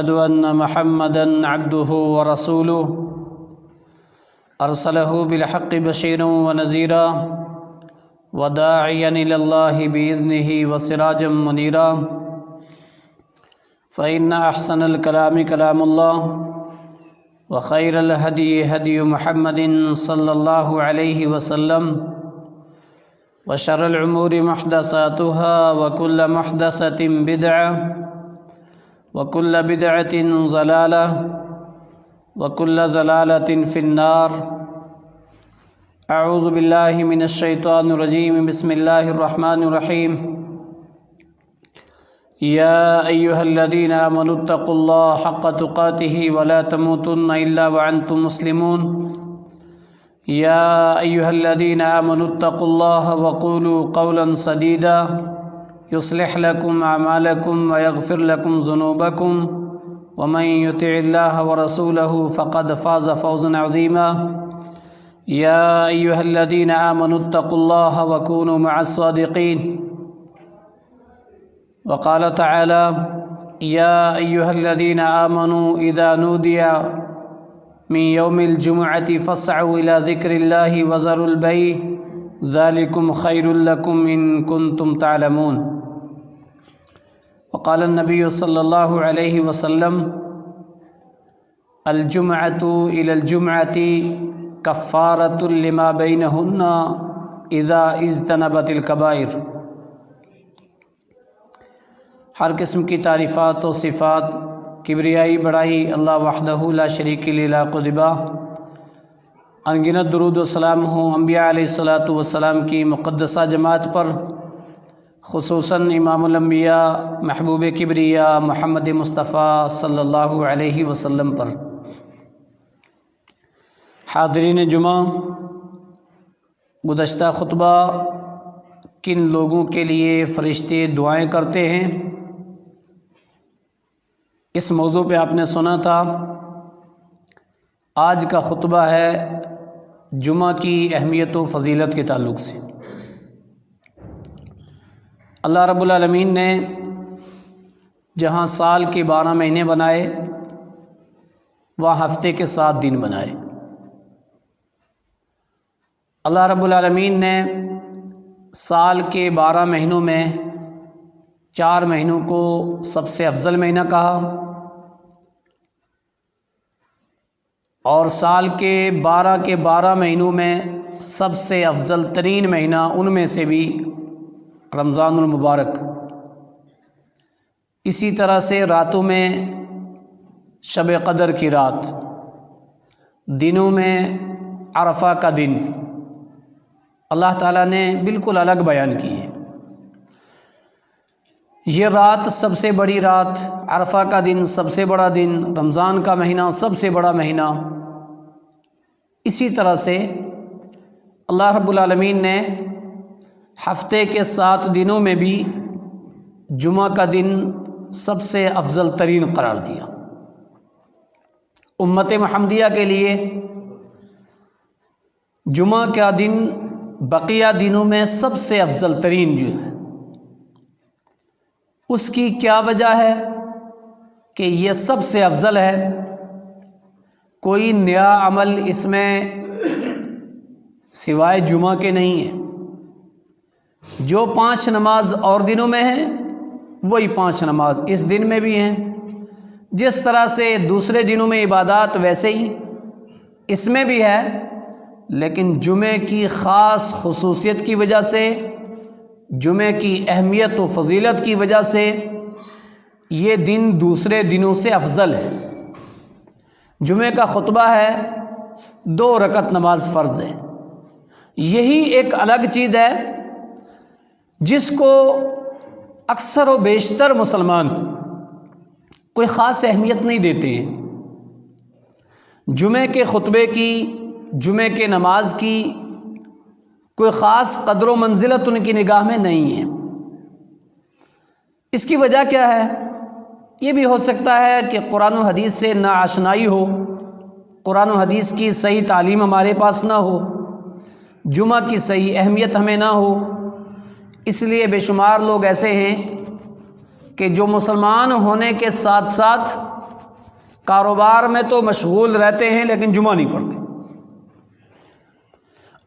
أشهد أن محمدًا عبده ورسوله أرسله بالحق بشيرا ونذيرا وداعيا إلى الله بإذنه وسراجا منيرا فإن أحسن الكلام كلام الله وخير الهدي هدي محمد صلى الله عليه وسلم وشر الأمور محدثاتها وكل محدثة بدعة وكل بدعة ضلالة وكل ضلالة في النار. أعوذ بالله من الشيطان الرجيم. بسم الله الرحمن الرحيم. يا أيها الذين آمنوا اتقوا الله حق تقاته ولا تموتن إلا وأنتم مسلمون. يا أيها الذين آمنوا اتقوا الله وقولوا قولا سديدا يصلح لكم أعمالكم ويغفر لكم ذنوبكم ومن يطع الله ورسوله فقد فاز فوزا عظيما. يا أيها الذين آمنوا اتقوا الله وكونوا مع الصادقين. وقال تعالى يا أيها الذين آمنوا إذا نودي من يوم الجمعة فاسعوا إلى ذكر الله وذروا البيع ذلكم خير لكم إن كنتم تعلمون. وقال النبي صلى الله عليه وسلم الجمعة إلى الجمعة كفارة لما بينهن إذا اجتنبت الكبائر. ہر قسم کی تعریفات و صفات کبریائی بڑائی اللہ وحدہ لا شریک لا قدبہ. انگنت درود و سلام ہوں انبیاء علیہ الصلاۃ والسلام کی مقدسہ جماعت پر، خصوصاً امام الانبیاء محبوب کبریا محمد مصطفیٰ صلی اللہ علیہ وسلم پر. حاضرین جمعہ، گزشتہ خطبہ کن لوگوں کے لیے فرشتے دعائیں کرتے ہیں، اس موضوع پہ آپ نے سنا تھا. آج کا خطبہ ہے جمعہ کی اہمیت و فضیلت کے تعلق سے. اللہ رب العالمین نے جہاں سال کے 12 مہینے بنائے وہاں ہفتے کے 7 دن بنائے. اللہ رب العالمین نے سال کے 12 مہینوں میں 4 مہینوں کو سب سے افضل مہینہ کہا، اور سال کے 12 مہینوں میں سب سے افضل ترین مہینہ ان میں سے بھی رمضان المبارک. اسی طرح سے راتوں میں شب قدر کی رات، دنوں میں عرفہ کا دن اللہ تعالیٰ نے بالکل الگ بیان کی ہے. یہ رات سب سے بڑی رات، عرفہ کا دن سب سے بڑا دن، رمضان کا مہینہ سب سے بڑا مہینہ. اسی طرح سے اللہ رب العالمین نے ہفتے کے 7 دنوں میں بھی جمعہ کا دن سب سے افضل ترین قرار دیا. امت محمدیہ کے لیے جمعہ کا دن بقیہ دنوں میں سب سے افضل ترین جو ہے، اس کی کیا وجہ ہے کہ یہ سب سے افضل ہے؟ کوئی نیا عمل اس میں سوائے جمعہ کے نہیں ہے. جو 5 نماز اور دنوں میں ہیں وہی 5 نماز اس دن میں بھی ہیں. جس طرح سے دوسرے دنوں میں عبادات ویسے ہی اس میں بھی ہے، لیکن جمعے کی خاص خصوصیت کی وجہ سے، جمعے کی اہمیت و فضیلت کی وجہ سے یہ دن دوسرے دنوں سے افضل ہے. جمعے کا خطبہ ہے، 2 رکعت نماز فرض ہے. یہی ایک الگ چیز ہے جس کو اکثر و بیشتر مسلمان کوئی خاص اہمیت نہیں دیتے ہیں. جمعے کے خطبے کی، جمعے کے نماز کی کوئی خاص قدر و منزلت ان کی نگاہ میں نہیں ہے. اس کی وجہ کیا ہے؟ یہ بھی ہو سکتا ہے کہ قرآن و حدیث سے ناآشنائی ہو، قرآن و حدیث کی صحیح تعلیم ہمارے پاس نہ ہو، جمعہ کی صحیح اہمیت ہمیں نہ ہو. اس لیے بے شمار لوگ ایسے ہیں کہ جو مسلمان ہونے کے ساتھ ساتھ کاروبار میں تو مشغول رہتے ہیں لیکن جمعہ نہیں پڑھتے،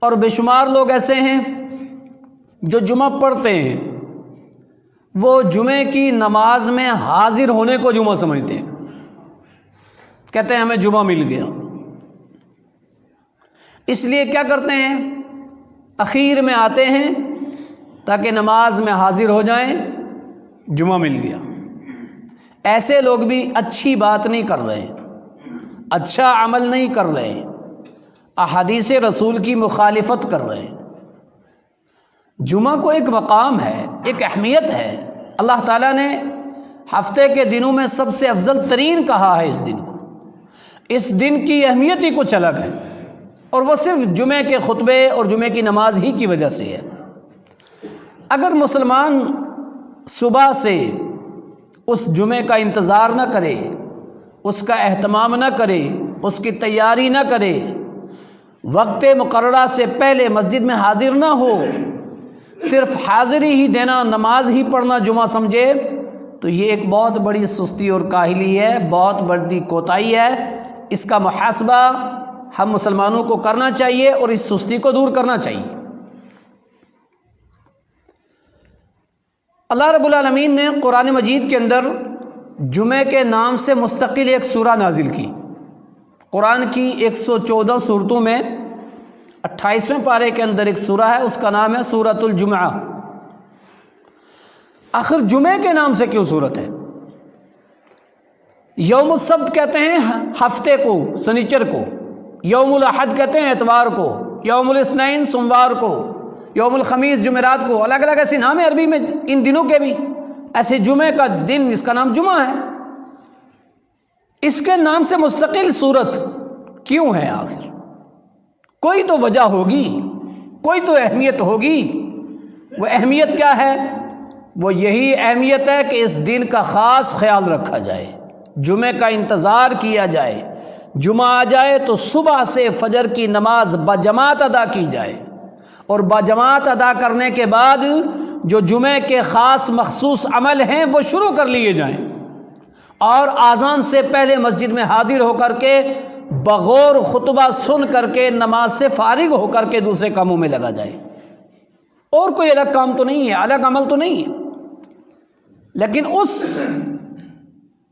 اور بے شمار لوگ ایسے ہیں جو جمعہ پڑھتے ہیں، وہ جمعے کی نماز میں حاضر ہونے کو جمعہ سمجھتے ہیں، کہتے ہیں ہمیں جمعہ مل گیا، اس لیے کیا کرتے ہیں، اخیر میں آتے ہیں تاکہ نماز میں حاضر ہو جائیں، جمعہ مل گیا۔ ایسے لوگ بھی اچھی بات نہیں کر رہے ہیں، اچھا عمل نہیں کر رہے ہیں، احادیث رسول کی مخالفت کر رہے ہیں۔ جمعہ کو ایک مقام ہے، ایک اہمیت ہے، اللہ تعالیٰ نے ہفتے کے دنوں میں سب سے افضل ترین کہا ہے اس دن کو، اس دن کی اہمیت ہی کچھ الگ ہے، اور وہ صرف جمعے کے خطبے اور جمعے کی نماز ہی کی وجہ سے ہے۔ اگر مسلمان صبح سے اس جمعے کا انتظار نہ کرے، اس کا اہتمام نہ کرے، اس کی تیاری نہ کرے، وقت مقررہ سے پہلے مسجد میں حاضر نہ ہو، صرف حاضری ہی دینا، نماز ہی پڑھنا جمعہ سمجھے، تو یہ ایک بہت بڑی سستی اور کاہلی ہے، بہت بڑی کوتاہی ہے۔ اس کا محاسبہ ہم مسلمانوں کو کرنا چاہیے اور اس سستی کو دور کرنا چاہیے۔ اللہ رب العالمین نے قرآن مجید کے اندر جمعے کے نام سے مستقل ایک سورہ نازل کی۔ قرآن کی 114 سورتوں میں 28ویں پارے کے اندر ایک سورہ ہے، اس کا نام ہے سورۃ الجمعہ۔ آخر جمعے کے نام سے کیوں سورت ہے؟ یوم السبت کہتے ہیں ہفتے کو، سنیچر کو، یوم الاحد کہتے ہیں اتوار کو، یوم الاثنین سوموار کو، یوم الخمیس جمعرات کو، الگ الگ ایسے نام ہے عربی میں ان دنوں کے بھی، ایسے جمعے کا دن اس کا نام جمعہ ہے۔ اس کے نام سے مستقل سورت کیوں ہے؟ آخر کوئی تو وجہ ہوگی، کوئی تو اہمیت ہوگی۔ وہ اہمیت کیا ہے؟ وہ یہی اہمیت ہے کہ اس دن کا خاص خیال رکھا جائے، جمعے کا انتظار کیا جائے، جمعہ آ جائے تو صبح سے فجر کی نماز باجماعت ادا کی جائے، اور باجماعت ادا کرنے کے بعد جو جمعے کے خاص مخصوص عمل ہیں وہ شروع کر لیے جائیں، اور اذان سے پہلے مسجد میں حاضر ہو کر کے بغور خطبہ سن کر کے نماز سے فارغ ہو کر کے دوسرے کاموں میں لگا جائے۔ اور کوئی الگ کام تو نہیں ہے، الگ عمل تو نہیں ہے۔ لیکن اس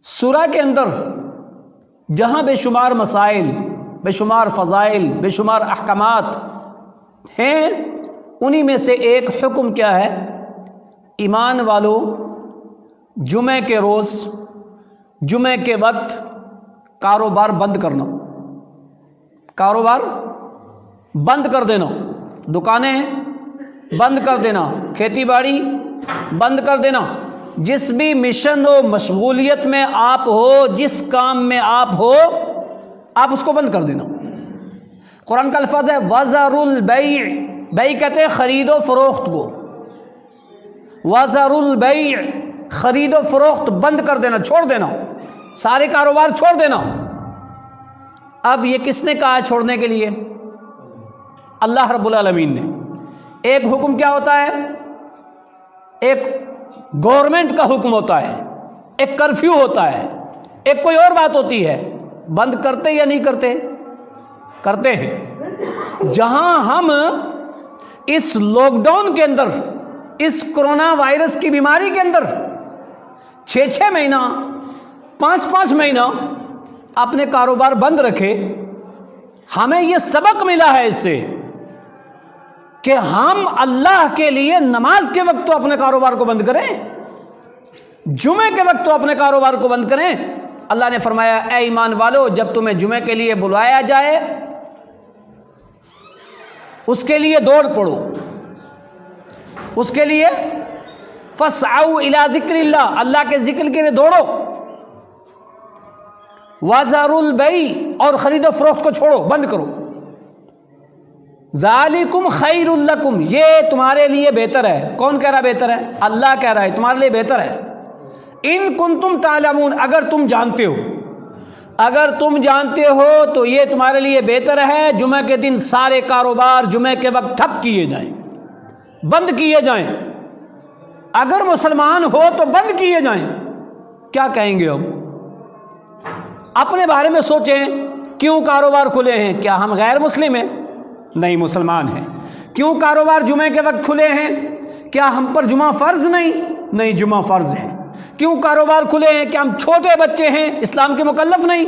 سورہ کے اندر جہاں بے شمار مسائل، بے شمار فضائل، بے شمار احکامات ہیں، انہی میں سے ایک حکم کیا ہے؟ ایمان والو جمعے کے روز، جمعے کے وقت کاروبار بند کرنا، کاروبار بند کر دینا، دکانیں بند کر دینا، کھیتی باڑی بند کر دینا، جس بھی مشن و مشغولیت میں آپ ہو، جس کام میں آپ ہو، آپ اس کو بند کر دینا۔ قرآن کا الفاظ ہے وَذَرُوا الْبَيْعِ، بیع کہتے ہیں خرید و فروخت کو، وَذَرُوا الْبَيْعِ، خرید و فروخت بند کر دینا، چھوڑ دینا، سارے کاروبار چھوڑ دینا۔ اب یہ کس نے کہا چھوڑنے کے لیے؟ اللہ رب العالمین نے۔ ایک حکم کیا ہوتا ہے؟ ایک گورنمنٹ کا حکم ہوتا ہے، ایک کرفیو ہوتا ہے، ایک کوئی اور بات ہوتی ہے۔ بند کرتے یا نہیں کرتے؟ کرتے ہیں۔ جہاں ہم اس لاک ڈاؤن کے اندر، اس کرونا وائرس کی بیماری کے اندر 6 مہینہ، 5 مہینہ اپنے کاروبار بند رکھے، ہمیں یہ سبق ملا ہے اس سے کہ ہم اللہ کے لیے نماز کے وقت تو اپنے کاروبار کو بند کریں، جمعے کے وقت تو اپنے کاروبار کو بند کریں۔ اللہ نے فرمایا اے ایمان والو، جب تمہیں جمعے کے لیے بلایا جائے اس کے لیے دوڑ پڑو، اس کے لیے فَاسْعَوْا إِلَىٰ ذِكْرِ اللَّهِ، اللہ کے ذکر کے لیے دوڑو۔ وَذَرُوا الْبَيْعَ، اور خرید و فروخت کو چھوڑو، بند کرو۔ ذَلِكُمْ خَيْرٌ لَكُمْ، یہ تمہارے لیے بہتر ہے۔ کون کہہ رہا بہتر ہے؟ اللہ کہہ رہا ہے تمہارے لیے بہتر ہے۔ ان کنتم تعلمون، اگر تم جانتے ہو، اگر تم جانتے ہو تو یہ تمہارے لیے بہتر ہے، جمعہ کے دن سارے کاروبار جمعے کے وقت ٹھپ کیے جائیں، بند کیے جائیں۔ اگر مسلمان ہو تو بند کیے جائیں۔ کیا کہیں گے ہم؟ اپنے بارے میں سوچیں، کیوں کاروبار کھلے ہیں؟ کیا ہم غیر مسلم ہیں؟ نہیں، مسلمان ہیں۔ کیوں کاروبار جمعے کے وقت کھلے ہیں؟ کیا ہم پر جمعہ فرض نہیں؟ نہیں، جمعہ فرض ہے۔ کیوں کاروبار کھلے ہیں؟ کیا ہم چھوٹے بچے ہیں، اسلام کے مکلف نہیں؟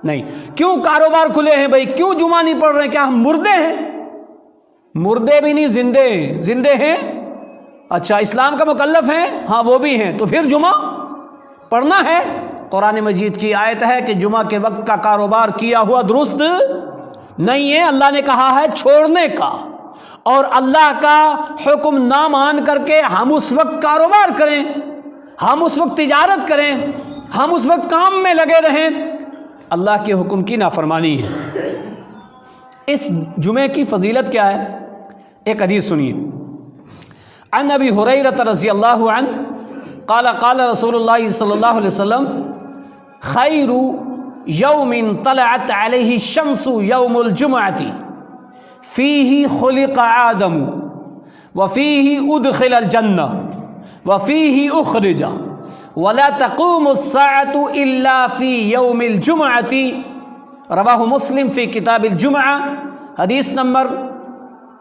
نہیں۔ کیوں کاروبار کھلے ہیں بھائی؟ کیوں جمعہ نہیں پڑھ رہے؟ کیا ہم مردے ہیں؟ مردے بھی نہیں، زندے ہیں۔ زندے ہیں؟ اچھا، اسلام کا مکلف ہیں؟ ہاں وہ بھی ہیں، تو پھر جمعہ پڑھنا ہے۔ قرآن مجید کی آیت ہے کہ جمعہ کے وقت کا کاروبار کیا ہوا درست نہیں ہے، اللہ نے کہا ہے چھوڑنے کا، اور اللہ کا حکم نہ مان کر کے ہم اس وقت کاروبار کریں، ہم اس وقت تجارت کریں، ہم اس وقت کام میں لگے رہیں، اللہ کے حکم کی نافرمانی ہے۔ اس جمعے کی فضیلت کیا ہے؟ ایک حدیث سنیے۔ عن ابی ہریرہ رضی اللہ عنہ قال قال رسول اللہ صلی اللہ علیہ وسلم خیر یوم طلعت علیہ الشمس یوم الجمعۃ فیہ خلق آدم وفیہ ادخل الجنہ وفیہ اخرج ولا تقوم الساعة الا فی یوم الجمعۃ، رواہ مسلم فی کتاب الجمعہ، حدیث نمبر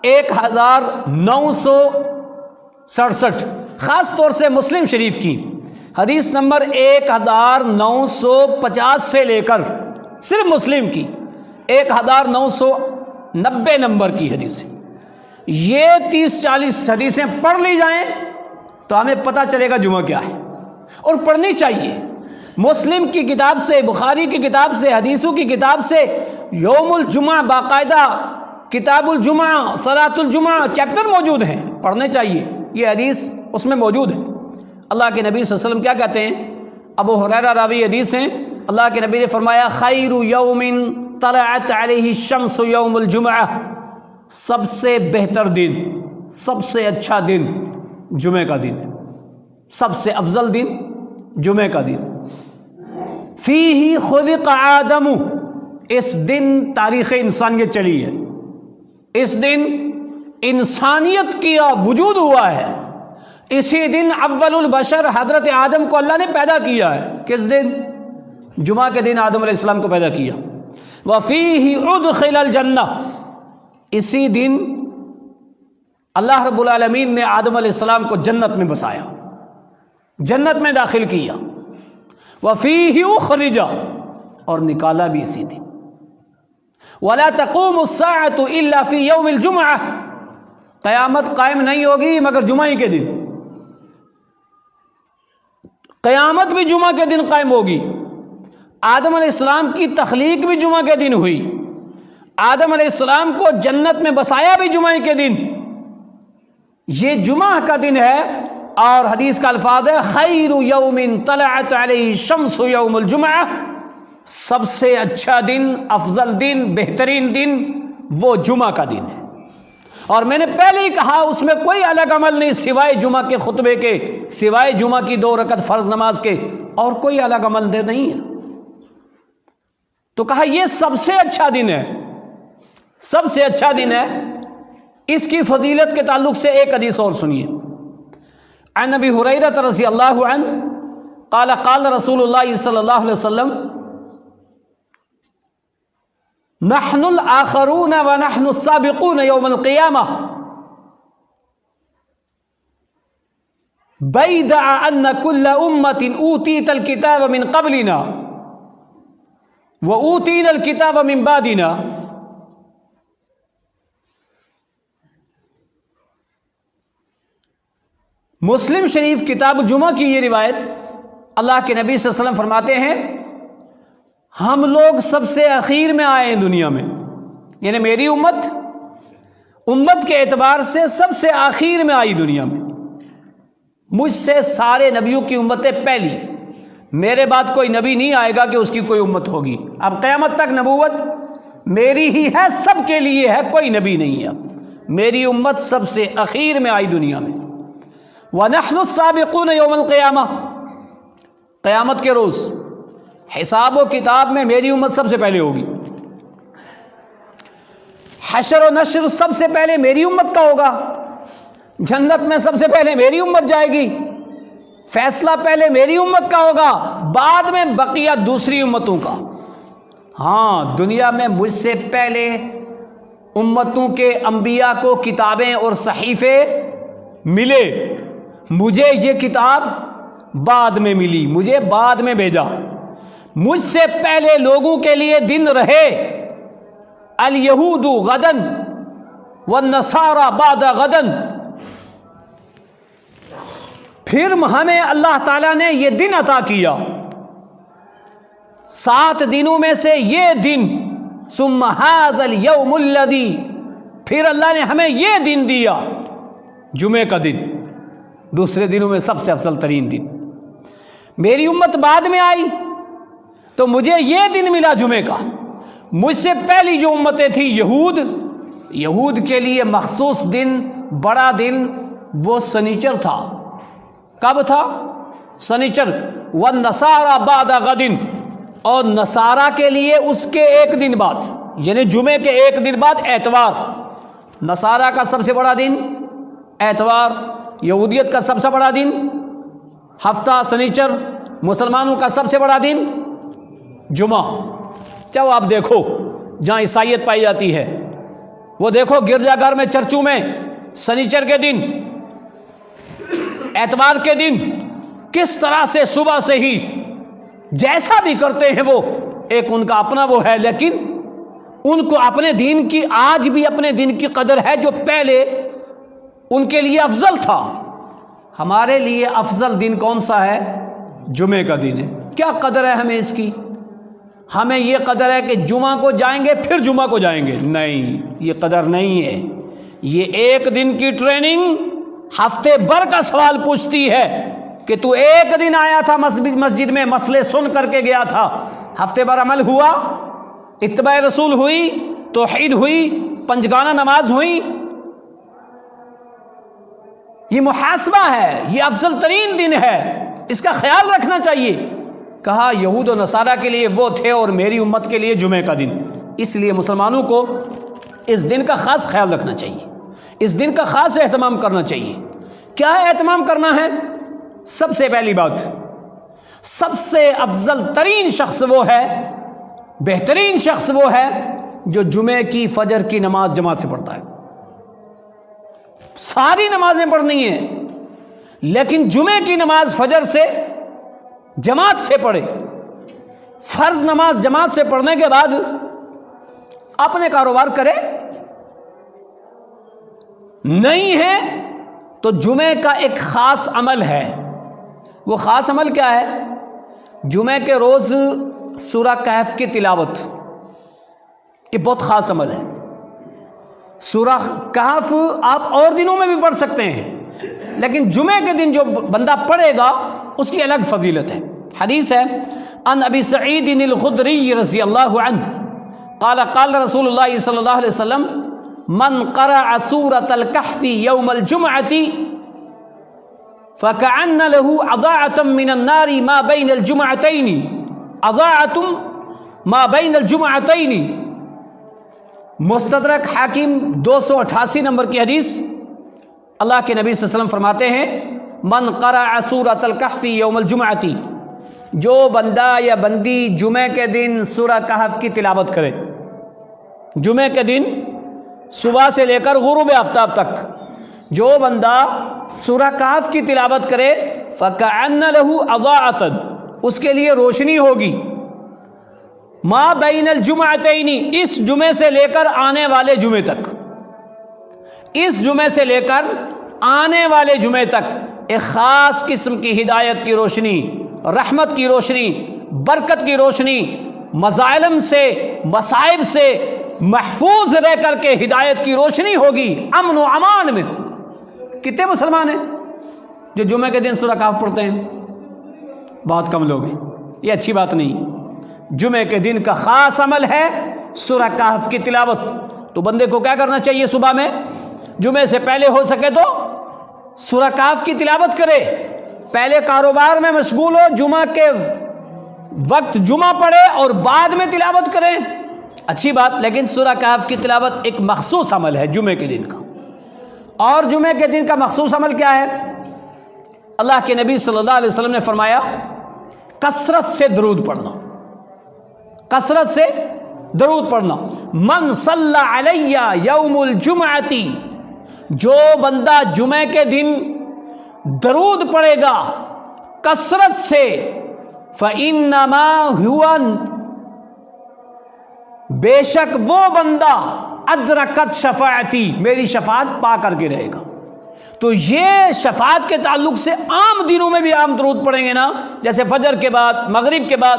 1967، خاص طور سے مسلم شریف کی حدیث نمبر 1950 سے لے کر صرف مسلم کی 1990 نمبر کی حدیث ہے۔ یہ 30-40 حدیثیں پڑھ لی جائیں تو ہمیں پتہ چلے گا جمعہ کیا ہے، اور پڑھنی چاہیے۔ مسلم کی کتاب سے، بخاری کی کتاب سے، حدیثوں کی کتاب سے یوم الجمعہ باقاعدہ کتاب الجمعہ، صلاۃ الجمعہ چیپٹر موجود ہیں، پڑھنے چاہیے۔ یہ حدیث اس میں موجود ہے۔ اللہ کے نبی صلی اللہ علیہ وسلم کیا کہتے ہیں؟ ابو ہریرہ راوی حدیث ہیں، اللہ کے نبی نے فرمایا خیر یوم طلعت علیہ الشمس یوم الجمعہ، سب سے بہتر دن، سب سے اچھا دن جمعے کا دن ہے، سب سے افضل دن جمعے کا دن۔ فیہ خلق آدم، اس دن تاریخ انسانیت چلی ہے، اس دن انسانیت کا وجود ہوا ہے، اسی دن اول البشر حضرت آدم کو اللہ نے پیدا کیا ہے۔ کس دن؟ جمعہ کے دن آدم علیہ السلام کو پیدا کیا۔ وفیہ ادخل الجنہ، اسی دن اللہ رب العالمین نے آدم علیہ السلام کو جنت میں بسایا، جنت میں داخل کیا۔ وفیہ اخرج، اور نکالا بھی اسی دن۔ ولا تقوم الساعة الا فی یوم الجمعہ، قیامت قائم نہیں ہوگی مگر جمعہ ہی کے دن، قیامت بھی جمعہ کے دن قائم ہوگی۔ آدم علیہ السلام کی تخلیق بھی جمعہ کے دن ہوئی، آدم علیہ السلام کو جنت میں بسایا بھی جمعہ کے دن۔ یہ جمعہ کا دن ہے، اور حدیث کا الفاظ ہے خیر یوم طلعت علیہ الشمس یوم الجمعہ، سب سے اچھا دن، افضل دن، بہترین دن وہ جمعہ کا دن ہے۔ اور میں نے پہلے ہی کہا اس میں کوئی الگ عمل نہیں سوائے جمعہ کے خطبے کے، سوائے جمعہ کی 2 رکعت فرض نماز کے، اور کوئی الگ عمل نہیں ہے۔ تو کہا یہ سب سے اچھا دن ہے، سب سے اچھا دن ہے۔ اس کی فضیلت کے تعلق سے ایک حدیث اور سنیے۔ عن ابی ہریرہ رضی اللہ عنہ قال قال رسول اللہ صلی اللہ علیہ وسلم نحن الآخرون ونحن السابقون یوم القیامہ بیدع ان کل امت اوتیت الکتاب من قبلنا وأوتینا الکتاب من بعدنا۔ مسلم شریف کتاب الجمعہ کی یہ روایت، اللہ کے نبی صلی اللہ علیہ وسلم فرماتے ہیں ہم لوگ سب سے اخیر میں آئے ہیں دنیا میں، یعنی میری امت کے اعتبار سے سب سے آخر میں آئی دنیا میں، مجھ سے سارے نبیوں کی امتیں پہلی، میرے بعد کوئی نبی نہیں آئے گا کہ اس کی کوئی امت ہوگی۔ اب قیامت تک نبوت میری ہی ہے، سب کے لیے ہے، کوئی نبی نہیں ہے۔ میری امت سب سے اخیر میں آئی دنیا میں۔ وَنَحْنُ السَّابِقُونَ يَوْمَ الْقِيَامَةِ، قیامت کے روز حساب و کتاب میں میری امت سب سے پہلے ہوگی، حشر و نشر سب سے پہلے میری امت کا ہوگا، جنت میں سب سے پہلے میری امت جائے گی، فیصلہ پہلے میری امت کا ہوگا، بعد میں بقیہ دوسری امتوں کا۔ ہاں، دنیا میں مجھ سے پہلے امتوں کے انبیاء کو کتابیں اور صحیفے ملے، مجھے یہ کتاب بعد میں ملی، مجھے بعد میں بھیجا۔ مجھ سے پہلے لوگوں کے لیے دن رہے، الیہود غدن والنصارى بعد غدن، پھر ہمیں اللہ تعالیٰ نے یہ دن عطا کیا، 7 دنوں میں سے یہ دن، ثم هذا اليوم الذي، پھر اللہ نے ہمیں یہ دن دیا، جمعے کا دن، دوسرے دنوں میں سب سے افضل ترین دن۔ میری امت بعد میں آئی تو مجھے یہ دن ملا جمعے کا۔ مجھ سے پہلی جو امتیں تھیں یہود کے لیے مخصوص دن، بڑا دن وہ سنیچر تھا۔ کب تھا؟ سنیچر۔ والنصارى بعد غد، اور نصارہ کے لیے اس کے ایک دن بعد، یعنی جمعے کے ایک دن بعد اتوار۔ نصارہ کا سب سے بڑا دن اتوار، یہودیت کا سب سے بڑا دن ہفتہ سنیچر، مسلمانوں کا سب سے بڑا دن جمعہ۔ چاہو آپ دیکھو جہاں عیسائیت پائی جاتی ہے، وہ دیکھو گرجا گھر میں، چرچوں میں سنیچر کے دن، اتوار کے دن کس طرح سے صبح سے ہی جیسا بھی کرتے ہیں، وہ ایک ان کا اپنا وہ ہے، لیکن ان کو اپنے دین کی، آج بھی اپنے دین کی قدر ہے جو پہلے ان کے لیے افضل تھا۔ ہمارے لیے افضل دن کون سا ہے؟ جمعے کا دن ہے۔ کیا قدر ہے ہمیں اس کی؟ ہمیں یہ قدر ہے کہ جمعہ کو جائیں گے پھر جمعہ کو جائیں گے، نہیں، یہ قدر نہیں ہے۔ یہ ایک دن کی ٹریننگ ہفتے بھر کا سوال پوچھتی ہے کہ تو ایک دن آیا تھا مسجد میں، مسئلے سن کر کے گیا تھا، ہفتے بھر عمل ہوا، اتباع رسول ہوئی، توحید ہوئی، پنجگانہ نماز ہوئی؟ یہ محاسبہ ہے، یہ افضل ترین دن ہے، اس کا خیال رکھنا چاہیے۔ کہا یہود و نصارہ کے لیے وہ تھے اور میری امت کے لیے جمعے کا دن، اس لیے مسلمانوں کو اس دن کا خاص خیال رکھنا چاہیے، اس دن کا خاص اہتمام کرنا چاہیے۔ کیا اہتمام کرنا ہے؟ سب سے پہلی بات، سب سے افضل ترین شخص وہ ہے، بہترین شخص وہ ہے جو جمعے کی فجر کی نماز جماعت سے پڑھتا ہے۔ ساری نمازیں پڑھنی ہیں لیکن جمعے کی نماز فجر سے جماعت سے پڑھے۔ فرض نماز جماعت سے پڑھنے کے بعد اپنے کاروبار کرے، نہیں ہے تو جمعے کا ایک خاص عمل ہے۔ وہ خاص عمل کیا ہے؟ جمعے کے روز سورہ کہف کی تلاوت، یہ بہت خاص عمل ہے۔ سورہ کہف آپ اور دنوں میں بھی پڑھ سکتے ہیں، لیکن جمعے کے دن جو بندہ پڑھے گا اس کی الگ فضیلت ہے۔ حدیث ہے ان ابی سعید الخدری رضی اللہ عنہ قال قال رسول اللہ صلی اللہ علیہ وسلم من قرأ سورة الكهف يوم الجمعة فكأن له أضاعة من النار ما بين الجمعتين، أضاعة ما بين الجمعتين، مستدرک حاکم 288 نمبر کی حدیث۔ اللہ کے نبی صلی اللہ علیہ وسلم فرماتے ہیں من قرأ سورة الكهف يوم الجمعة، جو بندہ یا بندی جمعے کے دن سورہ کہف کی تلاوت کرے، جمعے کے دن صبح سے لے کر غروب آفتاب تک جو بندہ سورہ کہف کی تلاوت کرے، فَكَأَنَّ لَهُ أَضَاعَةً، اس کے لیے روشنی ہوگی، ما بین الجمعتین، اس جمعے سے لے کر آنے والے جمعے تک، اس جمعے سے لے کر آنے والے جمعے تک ایک خاص قسم کی ہدایت کی روشنی، رحمت کی روشنی، برکت کی روشنی، مظالم سے، مصائب سے محفوظ رہ کر کے ہدایت کی روشنی ہوگی، امن و امان میں ہوگا۔ کتنے مسلمان ہیں جو جمعے کے دن سورہ کہف پڑھتے ہیں؟ بہت کم لوگ ہیں۔ یہ اچھی بات نہیں ہے۔ جمعے کے دن کا خاص عمل ہے سورہ کہف کی تلاوت۔ تو بندے کو کیا کرنا چاہیے؟ صبح میں جمعے سے پہلے ہو سکے تو سورہ کہف کی تلاوت کرے، پہلے کاروبار میں مشغول ہو، جمعہ کے وقت جمعہ پڑھے اور بعد میں تلاوت کرے، اچھی بات، لیکن سورہ کہف کی تلاوت ایک مخصوص عمل ہے جمعے کے دن کا۔ اور جمعے کے دن کا مخصوص عمل کیا ہے؟ اللہ کے نبی صلی اللہ علیہ وسلم نے فرمایا کثرت سے درود پڑھنا، کثرت سے درود پڑھنا۔ من صلی علی یوم الجمعۃ، جو بندہ جمعے کے دن درود پڑھے گا کثرت سے، فإنما ہوا، بے شک وہ بندہ ادرکت شفاعتی، میری شفاعت پا کر کے رہے گا۔ تو یہ شفاعت کے تعلق سے عام دنوں میں بھی عام درود پڑھیں گے نا، جیسے فجر کے بعد، مغرب کے بعد،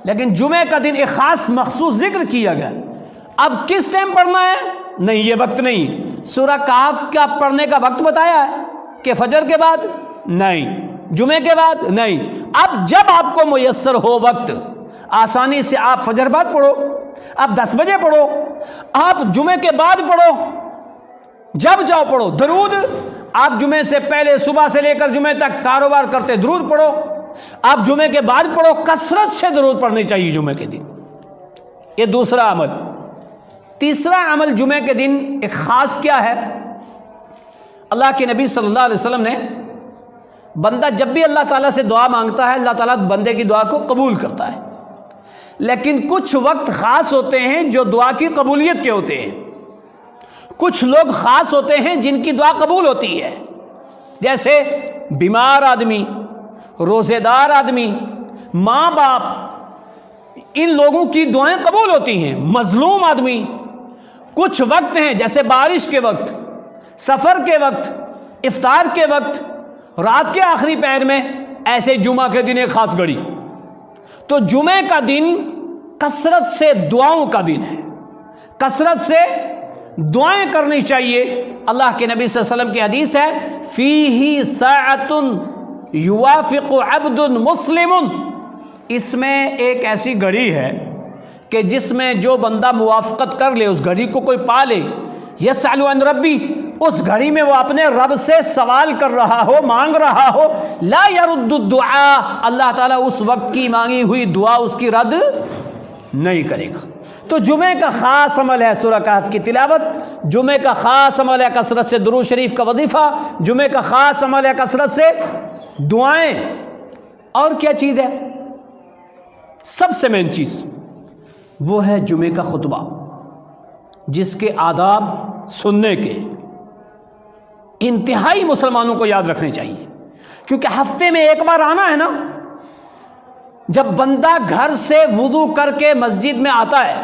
لیکن جمعے کا دن ایک خاص مخصوص ذکر کیا گیا۔ اب کس ٹائم پڑھنا ہے؟ نہیں، یہ وقت نہیں۔ سورہ کہف کا پڑھنے کا وقت بتایا ہے کہ فجر کے بعد نہیں، جمعے کے بعد نہیں۔ اب جب آپ کو میسر ہو وقت، آسانی سے آپ فجر بعد پڑھو، آپ 10 بجے پڑھو، آپ جمعے کے بعد پڑھو، جب جاؤ پڑھو۔ درود آپ جمعے سے پہلے صبح سے لے کر جمعے تک کاروبار کرتے درود پڑھو، آپ جمعے کے بعد پڑھو، کثرت سے درود پڑھنی چاہیے جمعے کے دن۔ یہ دوسرا عمل۔ تیسرا عمل جمعے کے دن ایک خاص کیا ہے؟ اللہ کے نبی صلی اللہ علیہ وسلم نے، بندہ جب بھی اللہ تعالیٰ سے دعا مانگتا ہے اللہ تعالیٰ بندے کی دعا کو قبول کرتا ہے، لیکن کچھ وقت خاص ہوتے ہیں جو دعا کی قبولیت کے ہوتے ہیں۔ کچھ لوگ خاص ہوتے ہیں جن کی دعا قبول ہوتی ہے، جیسے بیمار آدمی، روزے دار آدمی، ماں باپ، ان لوگوں کی دعائیں قبول ہوتی ہیں۔ مظلوم آدمی، کچھ وقت ہیں جیسے بارش کے وقت، سفر کے وقت، افطار کے وقت، رات کے آخری پہر میں، ایسے جمعہ کے دن ایک خاص گھڑی۔ تو جمعے کا دن کثرت سے دعاؤں کا دن ہے، کثرت سے دعائیں کرنی چاہیے۔ اللہ کے نبی صلی اللہ علیہ وسلم کی حدیث ہے، فیہ ساعۃ یوافق عبد مسلم، اس میں ایک ایسی گھڑی ہے کہ جس میں جو بندہ موافقت کر لے، اس گھڑی کو کوئی پا لے، یسأل عن ربی، اس گھڑی میں وہ اپنے رب سے سوال کر رہا ہو، مانگ رہا ہو، لا يرد الدعاء، اللہ تعالیٰ اس وقت کی مانگی ہوئی دعا اس کی رد نہیں کرے گا۔ تو جمعے کا خاص عمل ہے سورہ کہف کی تلاوت، جمعے کا خاص عمل ہے کثرت سے درود شریف کا وظیفہ، جمعے کا خاص عمل ہے کثرت سے دعائیں۔ اور کیا چیز ہے؟ سب سے مین چیز وہ ہے جمعے کا خطبہ، جس کے آداب سننے کے انتہائی مسلمانوں کو یاد رکھنے چاہیے، کیونکہ ہفتے میں ایک بار آنا ہے نا۔ جب بندہ گھر سے وضو کر کے مسجد میں آتا ہے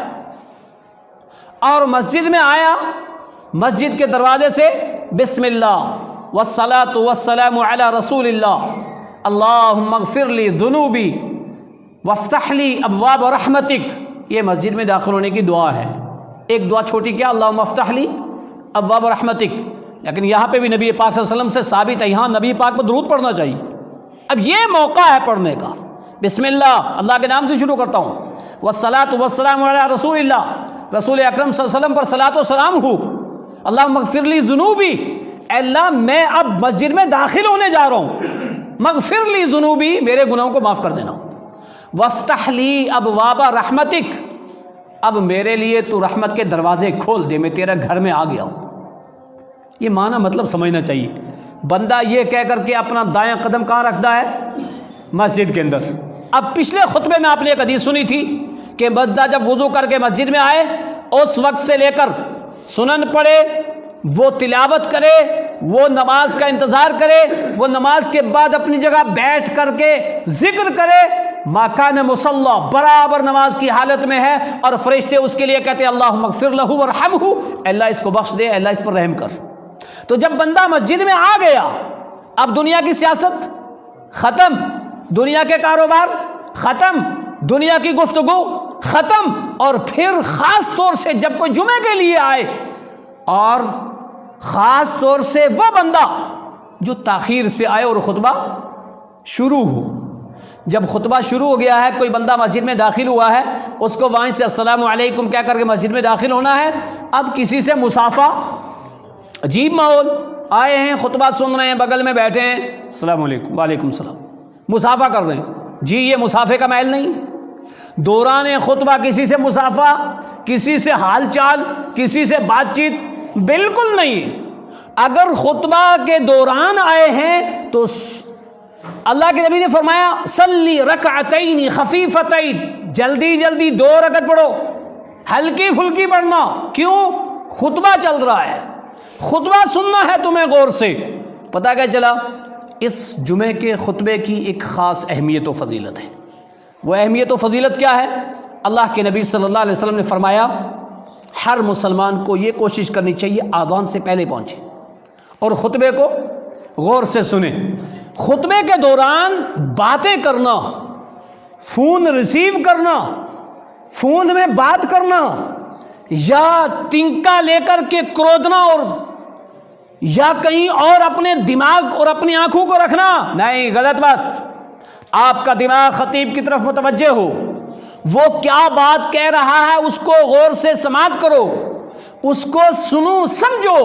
اور مسجد میں آیا، مسجد کے دروازے سے بسم اللہ والصلاۃ والسلام علی رسول اللہ، اللہم اغفر لی ذنوبی وافتح لی ابواب رحمتک، یہ مسجد میں داخل ہونے کی دعا ہے۔ ایک دعا چھوٹی کیا، اللہم افتح لی ابواب رحمتک، لیکن یہاں پہ بھی نبی پاک صلی اللہ علیہ وسلم سے ثابت ہے، یہاں نبی پاک پر درود پڑھنا چاہیے۔ اب یہ موقع ہے پڑھنے کا، بسم اللہ، اللہ کے نام سے شروع کرتا ہوں، والصلاۃ والسلام علی رسول اللہ، رسول اکرم صلی اللہ علیہ وسلم پر صلاۃ و سلام ہو، اللہم اغفر لی ذنوبی، اے اللہ میں اب مسجد میں داخل ہونے جا رہا ہوں، مغفر لی ذنوبی، میرے گناہوں کو معاف کر دینا، وافتح لی ابواب رحمتک، اب میرے لیے تو رحمت کے دروازے کھول دے، میں تیرے گھر میں آ گیا ہوں۔ یہ معنی مطلب سمجھنا چاہیے۔ بندہ یہ کہہ کر کے اپنا دائیں قدم کہاں رکھتا ہے؟ مسجد کے اندر۔ اب پچھلے خطبے میں آپ نے ایک حدیث سنی تھی کہ بندہ جب وضو کر کے مسجد میں آئے، اس وقت سے لے کر سنن پڑھے، وہ تلاوت کرے، وہ نماز کا انتظار کرے، وہ نماز کے بعد اپنی جگہ بیٹھ کر کے ذکر کرے، ما کان مصلی، برابر نماز کی حالت میں ہے، اور فرشتے اس کے لیے کہتے ہیں اللہم اغفر لہ ورحمہ، اللہ اس کو بخش دے، اللہ اس پر رحم کر۔ تو جب بندہ مسجد میں آ گیا، اب دنیا کی سیاست ختم، دنیا کے کاروبار ختم، دنیا کی گفتگو ختم، اور پھر خاص طور سے جب کوئی جمعے کے لیے آئے، اور خاص طور سے وہ بندہ جو تاخیر سے آئے اور خطبہ شروع ہو، جب خطبہ شروع ہو گیا ہے، کوئی بندہ مسجد میں داخل ہوا ہے، اس کو وہاں سے السلام علیکم کہہ کر کے مسجد میں داخل ہونا ہے۔ اب کسی سے مصافحہ، عجیب ماحول، آئے ہیں خطبہ سن رہے ہیں، بغل میں بیٹھے ہیں، السلام علیکم، وعلیکم السلام، مصافحہ کر رہے ہیں، جی یہ مصافحے کا محل نہیں۔ دوران خطبہ کسی سے مصافحہ، کسی سے حال چال، کسی سے بات چیت بالکل نہیں۔ اگر خطبہ کے دوران آئے ہیں تو اللہ کے نبی نے فرمایا صلی رکعتین خفیفتین، جلدی جلدی 2 رکعت پڑھو، ہلکی پھلکی پڑھنا۔ کیوں؟ خطبہ چل رہا ہے، خطبہ سننا ہے تمہیں غور سے۔ پتہ کیا چلا؟ اس جمعے کے خطبے کی ایک خاص اہمیت و فضیلت ہے۔ وہ اہمیت و فضیلت کیا ہے؟ اللہ کے نبی صلی اللہ علیہ وسلم نے فرمایا ہر مسلمان کو یہ کوشش کرنی چاہیے آذان سے پہلے پہنچے اور خطبے کو غور سے سنیں۔ خطبے کے دوران باتیں کرنا، فون ریسیو کرنا، فون میں بات کرنا، یا تنکا لے کر کے کرودنا اور یا کہیں اور اپنے دماغ اور اپنی آنکھوں کو رکھنا، نہیں، غلط بات۔ آپ کا دماغ خطیب کی طرف متوجہ ہو، وہ کیا بات کہہ رہا ہے اس کو غور سے سماعت کرو، اس کو سنو، سمجھو۔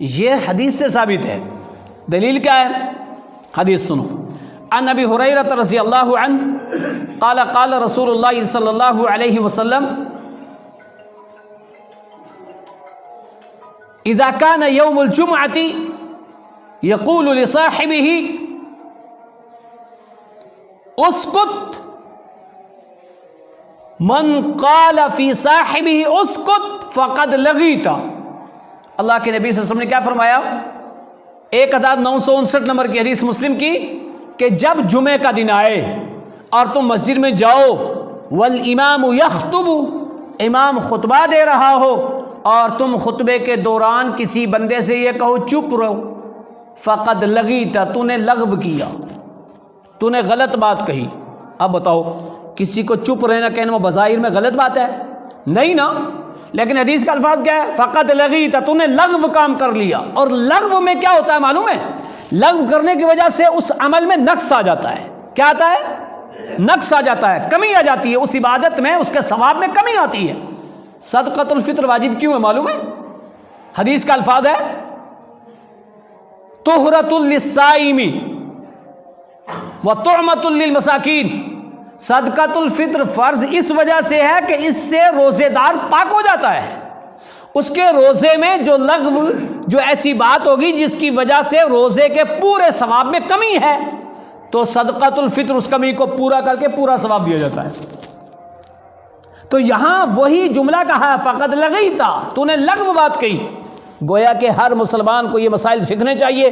یہ حدیث سے ثابت ہے۔ دلیل کیا ہے؟ حدیث سنو۔ عن ابی ہریرہ رضی اللہ عنہ قال قال رسول اللہ صلی اللہ علیہ وسلم اذا كان يوم الجمعة يقول لصاحبه اسكت من قال في صاحبه اسكت فقد لغيت۔ اللہ کے نبی صلی اللہ علیہ وسلم نے کیا فرمایا؟ 1959 نمبر کی حدیث مسلم کی کہ جب جمعے کا دن آئے اور تم مسجد میں جاؤ، والامام یخطب، امام خطبہ دے رہا ہو، اور تم خطبے کے دوران کسی بندے سے یہ کہو چپ رہو، فقد لغیت، تو نے لغو کیا، تو نے غلط بات کہی۔ اب بتاؤ، کسی کو چپ رہنا کہنا بظاہر میں غلط بات ہے؟ نہیں نا، لیکن حدیث کا الفاظ کیا ہے؟ فقد لغیت، تو نے لغو کام کر لیا۔ اور لغو میں کیا ہوتا ہے معلوم ہے؟ لغو کرنے کی وجہ سے اس عمل میں نقص آ جاتا ہے۔ کیا آتا ہے؟ نقص آ جاتا ہے، کمی آ جاتی ہے، اس عبادت میں، اس کے ثواب میں کمی آتی ہے۔ صدقۃ الفطر واجب کیوں ہے معلوم ہے؟ حدیث کا الفاظ ہے طہرۃ للصائم وطعمۃ للمساکین۔ صدقۃ الفطر فرض اس وجہ سے ہے کہ اس سے روزے دار پاک ہو جاتا ہے۔ اس کے روزے میں جو لغو، جو ایسی بات ہوگی جس کی وجہ سے روزے کے پورے ثواب میں کمی ہے، تو صدقۃ الفطر اس کمی کو پورا کر کے پورا ثواب دیا جاتا ہے۔ تو یہاں وہی جملہ کہا ہے فقد لغیتا، تو نے لغو بات کہی۔ گویا کہ ہر مسلمان کو یہ مسائل سیکھنے چاہیے۔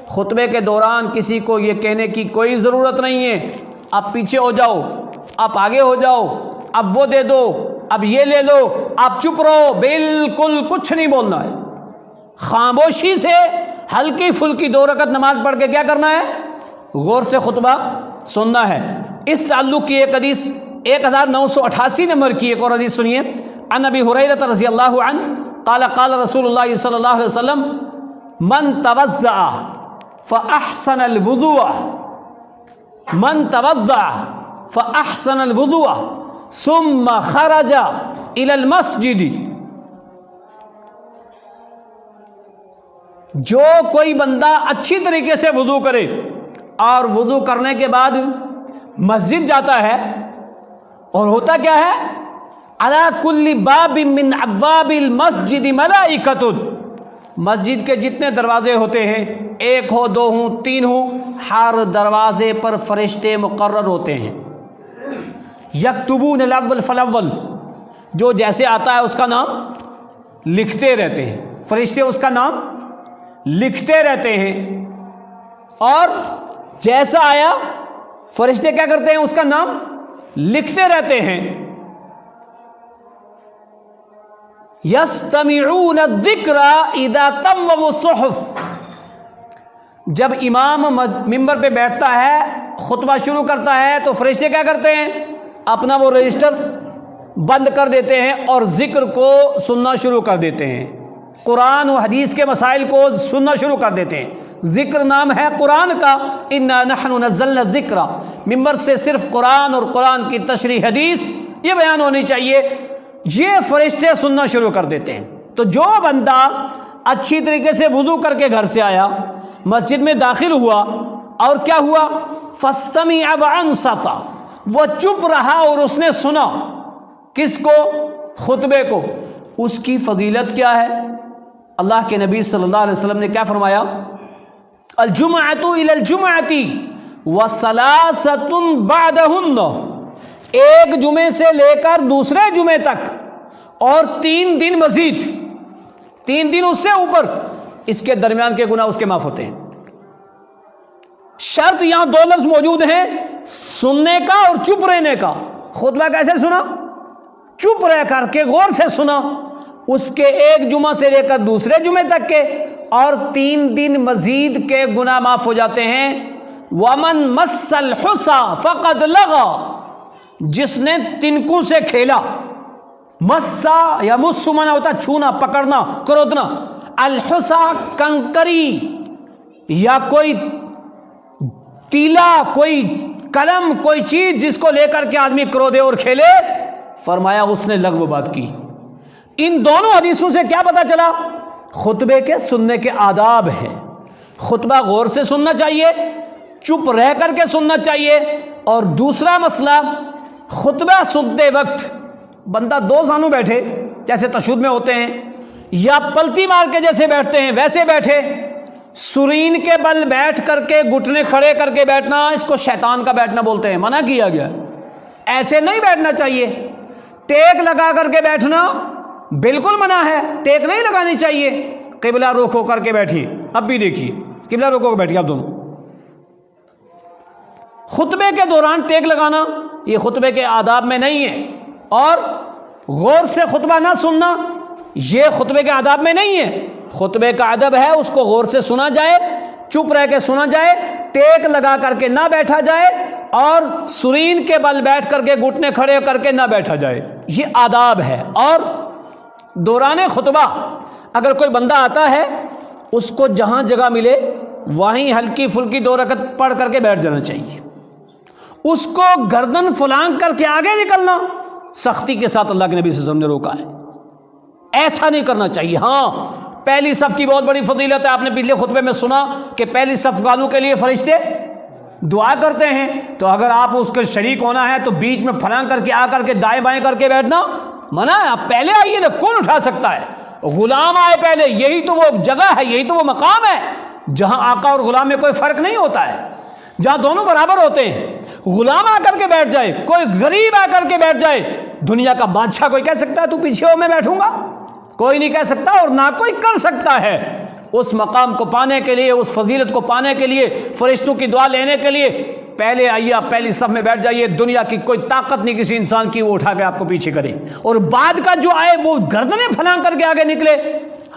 خطبے کے دوران کسی کو یہ کہنے کی کوئی ضرورت نہیں ہے آپ پیچھے ہو جاؤ، آپ آگے ہو جاؤ، اب وہ دے دو، اب یہ لے لو، آپ چپ رہو، بالکل کچھ نہیں بولنا ہے۔ خاموشی سے ہلکی پھلکی 2 رکعت نماز پڑھ کے کیا کرنا ہے؟ غور سے خطبہ سننا ہے۔ اس تعلق کی ایک حدیث 1988 نمبر کی ایک اور حدیث سنیے۔ عن ابی ہریرہ رضی اللہ عنہ قال قال رسول اللہ صلی اللہ علیہ وسلم من توضع فاحسن الوضوء من توضع فاحسن الوضوء ثم خرج الى المسجد، جو کوئی بندہ اچھی طریقے سے وضو کرے اور وضو کرنے کے بعد مسجد جاتا ہے، اور ہوتا کیا ہے؟ علی کل باب من ابواب المسجد ملائکۃ، مسجد کے جتنے دروازے ہوتے ہیں، 1 ہو، 2 ہوں، 3 ہوں، ہر دروازے پر فرشتے مقرر ہوتے ہیں۔ یکتبون الاول فالاول، جو جیسے آتا ہے اس کا نام لکھتے رہتے ہیں، فرشتے اس کا نام لکھتے رہتے ہیں، اور جیسا آیا فرشتے کیا کرتے ہیں؟ اس کا نام لکھتے رہتے ہیں۔ یستمعون الذکر اذا تموا الصحف، جب امام ممبر پہ بیٹھتا ہے، خطبہ شروع کرتا ہے، تو فرشتے کیا کرتے ہیں؟ اپنا وہ رجسٹر بند کر دیتے ہیں اور ذکر کو سننا شروع کر دیتے ہیں، قرآن و حدیث کے مسائل کو سننا شروع کر دیتے ہیں۔ ذکر نام ہے قرآن کا، انا نحن نزلنا الذکر، ممبر سے صرف قرآن اور قرآن کی تشریح حدیث یہ بیان ہونی چاہیے، یہ فرشتے سننا شروع کر دیتے ہیں۔ تو جو بندہ اچھی طریقے سے وضو کر کے گھر سے آیا، مسجد میں داخل ہوا، اور کیا ہوا؟ فاستمع وانصت، وہ چپ رہا اور اس نے سنا، کس کو؟ خطبے کو۔ اس کی فضیلت کیا ہے؟ اللہ کے نبی صلی اللہ علیہ وسلم نے کیا فرمایا؟ الجمعۃ الی الجمعۃ وَثَلَاثَةٌ بَعْدَهُنَّ، ایک جمعے سے لے کر دوسرے جمعے تک، اور 3 دن مزید، 3 دن اس سے اوپر، اس کے درمیان کے گناہ اس کے معاف ہوتے ہیں۔ شرط یہاں 2 لفظ موجود ہیں، سننے کا اور چپ رہنے کا۔ خطبہ کیسے سنا؟ چپ رہ کر کے غور سے سنا، اس کے ایک جمعہ سے لے کر دوسرے جمعے تک کے، اور 3 دن مزید کے گناہ معاف ہو جاتے ہیں۔ وَمَن مَسَّ الْحُسَى فَقَدْ لَغَى، جس نے تنکوں سے کھیلا، مسا یا مس مانا ہوتا چھونا، پکڑنا، کرودنا، الحسا کنکری یا کوئی تیلا، کوئی قلم، کوئی چیز جس کو لے کر کے آدمی کرودے اور کھیلے، فرمایا اس نے لغو بات کی۔ ان دونوں حدیثوں سے کیا پتا چلا؟ خطبے کے سننے کے آداب ہیں۔ خطبہ غور سے سننا چاہیے، چپ رہ کر کے سننا چاہیے، اور دوسرا مسئلہ، خطبہ سنتے وقت بندہ 2 زانوں بیٹھے جیسے تشہد میں ہوتے ہیں، یا پلتی مار کے جیسے بیٹھتے ہیں ویسے بیٹھے، سرین کے بل بیٹھ کر کے گھٹنے کھڑے کر کے بیٹھنا، اس کو شیطان کا بیٹھنا بولتے ہیں، منع کیا گیا ہے۔ ایسے نہیں بیٹھنا چاہیے۔ ٹیک لگا کر کے بیٹھنا بالکل منع ہے، ٹیک نہیں لگانی چاہیے۔ قبلہ رخ ہو کر کے بیٹھیے، اب بھی دیکھیے قبلہ رخ ہو کر بیٹھیے آپ دونوں۔ خطبے کے دوران ٹیک لگانا یہ خطبے کے آداب میں نہیں ہے، اور غور سے خطبہ نہ سننا یہ خطبے کے آداب میں نہیں ہے۔ خطبے کا ادب ہے اس کو غور سے سنا جائے، چپ رہ کے سنا جائے، ٹیک لگا کر کے نہ بیٹھا جائے، اور سرین کے بل بیٹھ کر کے گھٹنے کھڑے کر کے نہ بیٹھا جائے، یہ آداب ہے۔ اور دوران خطبہ اگر کوئی بندہ آتا ہے، اس کو جہاں جگہ ملے وہیں ہلکی پھلکی 2 رکعت پڑھ کر کے بیٹھ جانا چاہیے۔ اس کو گردن پھلانگ کر کے آگے نکلنا سختی کے ساتھ اللہ کے نبی صلی اللہ علیہ وسلم نے روکا ہے، ایسا نہیں کرنا چاہیے۔ ہاں، پہلی صف کی بہت بڑی فضیلت ہے، آپ نے پچھلے خطبے میں سنا کہ پہلی صف والوں کے لیے فرشتے دعا کرتے ہیں، تو اگر آپ اس کے شریک ہونا ہے تو بیچ میں پھلانگ کر کے آ کر کے دائیں بائیں کر کے بیٹھنا منع ہے۔ آپ پہلے آئیے نا، کون اٹھا سکتا ہے؟ غلام آئے پہلے، یہی تو وہ جگہ ہے، یہی تو وہ مقام ہے جہاں آقا اور غلام میں کوئی فرق نہیں ہوتا ہے، جہاں دونوں برابر ہوتے ہیں۔ غلام آ کر کے بیٹھ جائے، کوئی غریب آ کر کے بیٹھ جائے، دنیا کا بادشاہ کوئی کہہ سکتا ہے تو پیچھے ہو میں بیٹھوں گا؟ کوئی نہیں کہہ سکتا، اور نہ کوئی کر سکتا ہے۔ اس مقام کو پانے کے لیے، اس فضیلت کو پانے کے لیے، فرشتوں کی دعا لینے کے لیے پہلے آئیے، آپ پہلی صف میں بیٹھ جائیے۔ دنیا کی کوئی طاقت نہیں کسی انسان کی وہ اٹھا کے آپ کو پیچھے کرے، اور بعد کا جو آئے وہ گردنیں پھلانگ کر کے آگے نکلے۔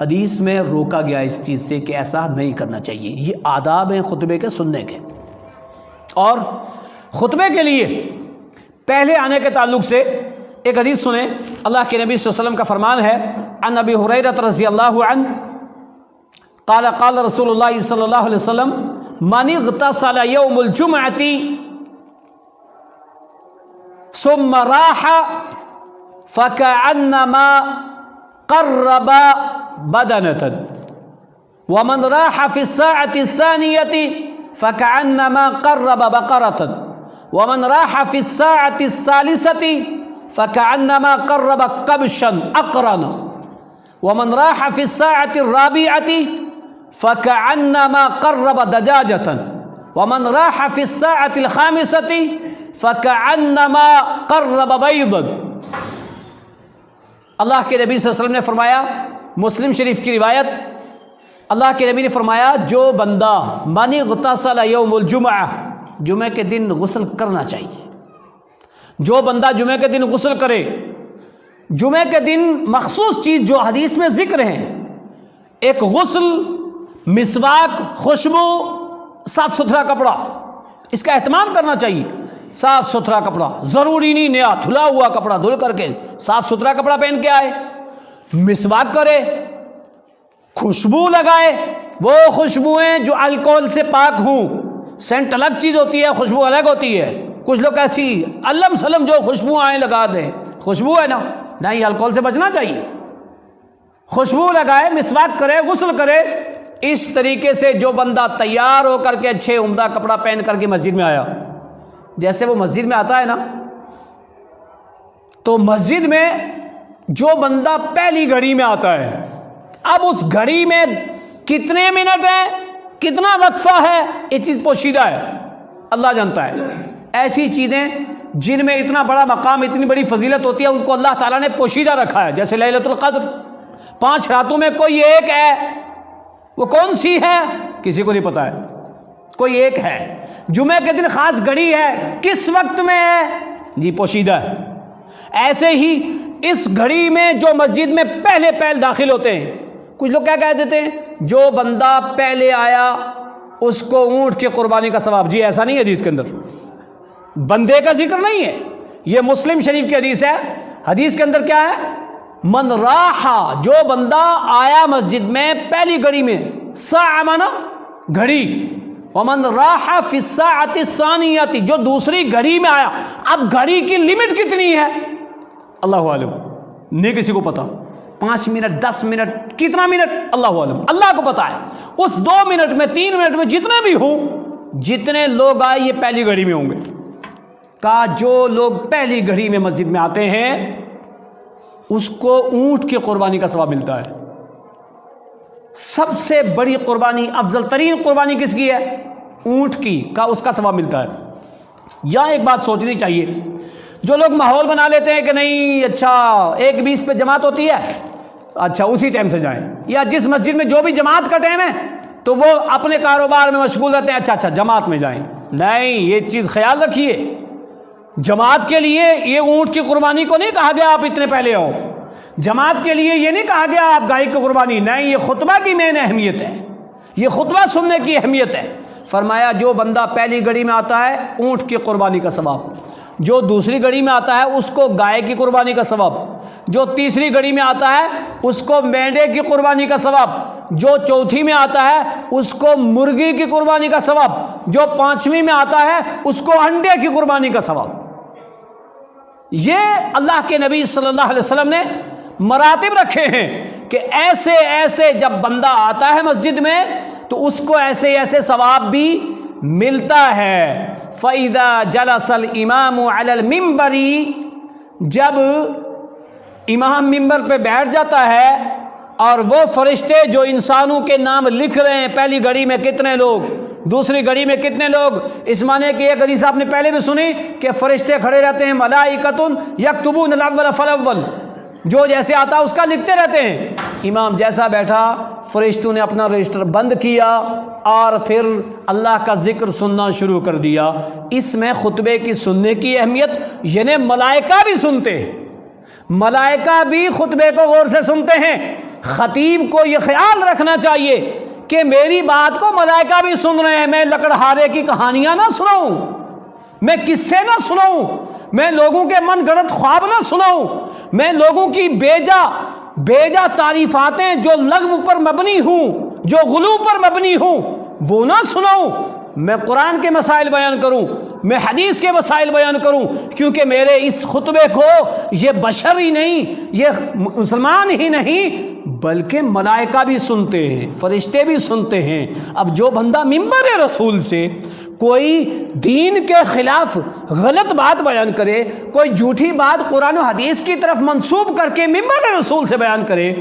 حدیث میں روکا گیا اس چیز سے کہ ایسا نہیں کرنا چاہیے۔ یہ آداب ہیں خطبے کے سننے کے۔ اور خطبے کے لیے پہلے آنے کے تعلق سے ایک حدیث سنیں، اللہ کے نبی صلی اللہ علیہ وسلم کا فرمان ہے، عن ابی ہریرہ رضی اللہ عنہ قال قال رسول اللہ صلی اللہ علیہ وسلم من اغتسل یوم الجمعۃ ثم راح فكأنما قرب بدنة ومن راح في الساعة الثانية فكأنما قرب بقرة ومن راح في الساعة الثالثة فكأنما قرب كبشا أقرنا ومن راح في الساعة الرابعة فكأنما قرب دجاجة ومن راح في الساعة الخامسة فكأنما قرب بيضا۔ اللہ کے نبی صلی اللہ علیہ وسلم نے فرمایا، مسلم شریف کی روایت، اللہ کے نبی نے فرمایا جو بندہ من اغتسل یوم الجمعہ، جمعہ کے دن غسل کرنا چاہیے، جو بندہ جمعہ کے دن غسل کرے، جمعہ کے دن مخصوص چیز جو حدیث میں ذکر ہے، ایک غسل، مسواک، خوشبو، صاف ستھرا کپڑا، اس کا اہتمام کرنا چاہیے۔ صاف ستھرا کپڑا، ضروری نہیں نیا دھلا ہوا کپڑا دھل کر کے، صاف ستھرا کپڑا پہن کے آئے، مسواک کرے، خوشبو لگائے، وہ خوشبوئیں جو الکوہل سے پاک ہوں۔ سینٹ الگ چیز ہوتی ہے، خوشبو الگ ہوتی ہے۔ کچھ لوگ ایسی علم سلم جو خوشبو آئیں لگا دیں، خوشبو ہے نا، نہیں، الکوہل سے بچنا چاہیے۔ خوشبو لگائے، مسواک کرے، غسل کرے۔ اس طریقے سے جو بندہ تیار ہو کر کے اچھے عمدہ کپڑا پہن کر کے مسجد میں آیا، جیسے وہ مسجد میں آتا ہے نا، تو مسجد میں جو بندہ پہلی گھڑی میں آتا ہے، اب اس گھڑی میں کتنے منٹ ہیں، کتنا وقفہ ہے، یہ چیز پوشیدہ ہے۔ اللہ جانتا ہے۔ ایسی چیزیں جن میں اتنا بڑا مقام، اتنی بڑی فضیلت ہوتی ہے، ان کو اللہ تعالیٰ نے پوشیدہ رکھا ہے، جیسے لیلۃ القدر۔ 5 راتوں میں کوئی ایک ہے، وہ کون سی ہے کسی کو نہیں پتا ہے، کوئی ایک ہے۔ جمعہ کے دن خاص گھڑی ہے، کس وقت میں ہے جی پوشیدہ ہے۔ ایسے ہی اس گھڑی میں جو مسجد میں پہلے پہل داخل ہوتے ہیں، کچھ لوگ کیا کہہ دیتے ہیں، جو بندہ پہلے آیا اس کو اونٹ کی قربانی کا ثواب۔ جی ایسا نہیں ہے حدیث کے اندر، بندے کا ذکر نہیں ہے، یہ مسلم شریف کی حدیث ہے۔ حدیث کے اندر کیا ہے، من راحا، جو بندہ آیا مسجد میں پہلی گھڑی میں، ساعہ مانا گھڑی، ومن راحا فی الساعۃ الثانیۃ، جو دوسری گھڑی میں آیا۔ اب گھڑی کی لمٹ کتنی ہے اللہ عالم، نہیں کسی کو پتا، 5 منٹ 10 منٹ کتنا منٹ اللہ عالم، اللہ کو پتا ہے۔ اس 2 منٹ میں 3 منٹ میں جتنے بھی ہوں، جتنے لوگ آئے یہ پہلی گھڑی میں ہوں گے۔ کہا جو لوگ پہلی گھڑی میں مسجد میں آتے ہیں اس کو اونٹ کی قربانی کا ثواب ملتا ہے۔ سب سے بڑی قربانی، افضل ترین قربانی کس کی ہے؟ اونٹ کی، کا اس کا ثواب ملتا ہے۔ یہاں ایک بات سوچنی چاہیے، جو لوگ ماحول بنا لیتے ہیں کہ نہیں اچھا 1:20 پہ جماعت ہوتی ہے، اچھا اسی ٹائم سے جائیں، یا جس مسجد میں جو بھی جماعت کا ٹائم ہے تو وہ اپنے کاروبار میں مشغول رہتے ہیں، اچھا جماعت میں جائیں۔ نہیں، یہ چیز خیال رکھیے، جماعت کے لیے یہ اونٹ کی قربانی کو نہیں کہا گیا آپ اتنے پہلے آؤ، جماعت کے لیے یہ نہیں کہا گیا آپ گائے کی قربانی، نہیں، یہ خطبہ کی مین اہمیت ہے، یہ خطبہ سننے کی اہمیت ہے۔ فرمایا جو بندہ پہلی گھڑی میں آتا ہے اونٹ کی قربانی کا ثواب، جو دوسری گھڑی میں آتا ہے اس کو گائے کی قربانی کا ثواب، جو تیسری گھڑی میں آتا ہے اس کو مینڈے کی قربانی کا ثواب، جو چوتھی میں آتا ہے اس کو مرغی کی قربانی کا ثواب، جو 5ویں میں آتا ہے اس کو انڈے کی قربانی کا ثواب۔ یہ اللہ کے نبی صلی اللہ علیہ وسلم نے مراتب رکھے ہیں کہ ایسے ایسے جب بندہ آتا ہے مسجد میں تو اس کو ایسے ایسے ثواب بھی ملتا ہے۔ فَإِذَا جَلَسَ الْإِمَامُ عَلَى الْمِنبَرِ، جب امام ممبر پہ بیٹھ جاتا ہے اور وہ فرشتے جو انسانوں کے نام لکھ رہے ہیں، پہلی گھڑی میں کتنے لوگ، دوسری گھڑی میں کتنے لوگ، اس معنی کہ ایک حدیث آپ نے پہلے بھی سنی کہ فرشتے کھڑے رہتے ہیں، ملائکۃ یکتبون الاول فالاول، جو جیسے آتا اس کا لکھتے رہتے ہیں۔ امام جیسا بیٹھا فرشتوں نے اپنا رجسٹر بند کیا اور پھر اللہ کا ذکر سننا شروع کر دیا۔ اس میں خطبے کی سننے کی اہمیت، یعنی ملائکہ بھی سنتے ہیں، ملائکہ بھی خطبے کو غور سے سنتے ہیں۔ خطیب کو یہ خیال رکھنا چاہیے کہ میری بات کو ملائکہ بھی سن رہے ہیں، میں لکڑہارے کی کہانیاں نہ سناؤں، میں قصے نہ سناؤں، میں لوگوں کے من گھڑت خواب نہ سناؤں، میں لوگوں کی بیجا تعریفاتیں جو لغو پر مبنی ہوں، جو غلو پر مبنی ہوں، وہ نہ سناؤں۔ میں قرآن کے مسائل بیان کروں، میں حدیث کے مسائل بیان کروں، کیونکہ میرے اس خطبے کو یہ بشر ہی نہیں، یہ مسلمان ہی نہیں بلکہ ملائکہ بھی سنتے ہیں، فرشتے بھی سنتے ہیں۔ اب جو بندہ منبر رسول سے کوئی دین کے خلاف غلط بات بیان کرے، کوئی جھوٹی بات قرآن و حدیث کی طرف منسوب کر کے منبر رسول سے بیان کرے،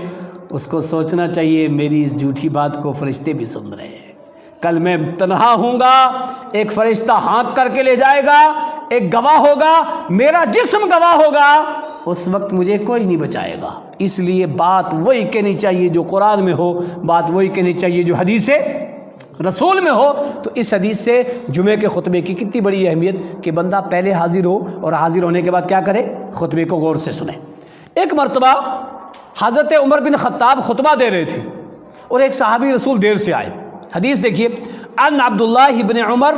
اس کو سوچنا چاہیے میری اس جھوٹی بات کو فرشتے بھی سن رہے ہیں۔ کل میں تنہا ہوں گا، ایک فرشتہ ہانک کر کے لے جائے گا، ایک گواہ ہوگا، میرا جسم گواہ ہوگا، اس وقت مجھے کوئی نہیں بچائے گا۔ اس لیے بات وہی کہنی چاہیے جو قرآن میں ہو، بات وہی کہنی چاہیے جو حدیث رسول میں ہو۔ تو اس حدیث سے جمعے کے خطبے کی کتنی بڑی اہمیت کہ بندہ پہلے حاضر ہو اور حاضر ہونے کے بعد کیا کرے، خطبے کو غور سے سنے۔ ایک مرتبہ حضرت عمر بن خطاب خطبہ دے رہے تھے اور ایک صحابی رسول دیر سے آئے۔ حدیث دیکھیے، ان عبداللہ بن عمر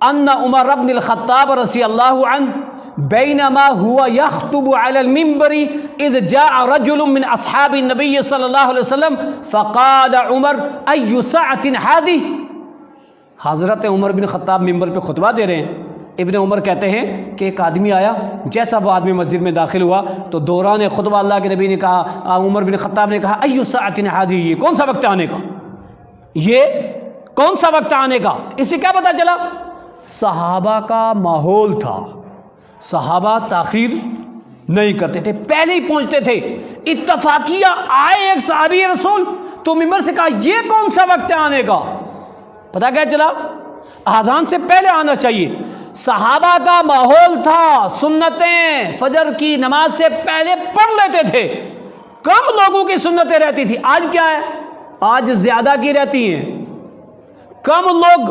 ان عمر بن الخطاب رضی اللہ عنہ بینما ہوا یخطب علی المنبر اذ جاء رجل من اصحاب النبی صلی اللہ علیہ وسلم فقال عمر ای ساعۃ ہذہ۔ حضرت عمر بن خطاب ممبر پہ خطبہ دے رہے ہیں، ابن عمر کہتے ہیں کہ ایک آدمی آیا، جیسا وہ آدمی مسجد میں داخل ہوا تو دوران خطبہ اللہ کے نبی نے کہا، عمر بن خطاب نے کہا ای ساعۃ ہذہ، یہ کون سا وقت آنے کا، یہ کون سا وقت آنے کا۔ اس سے کیا پتا چلا، صحابہ کا ماحول تھا، صحابہ تاخیر نہیں کرتے تھے، پہلے ہی پہنچتے تھے۔ اتفاقیہ آئے ایک صحابی رسول تو ممبر سے کہا یہ کون سا وقت ہے آنے کا، پتہ کیا چلا، اذان سے پہلے آنا چاہیے۔ صحابہ کا ماحول تھا سنتیں فجر کی نماز سے پہلے پڑھ لیتے تھے، کم لوگوں کی سنتیں رہتی تھی۔ آج کیا ہے؟ آج زیادہ کی رہتی ہیں، کم لوگ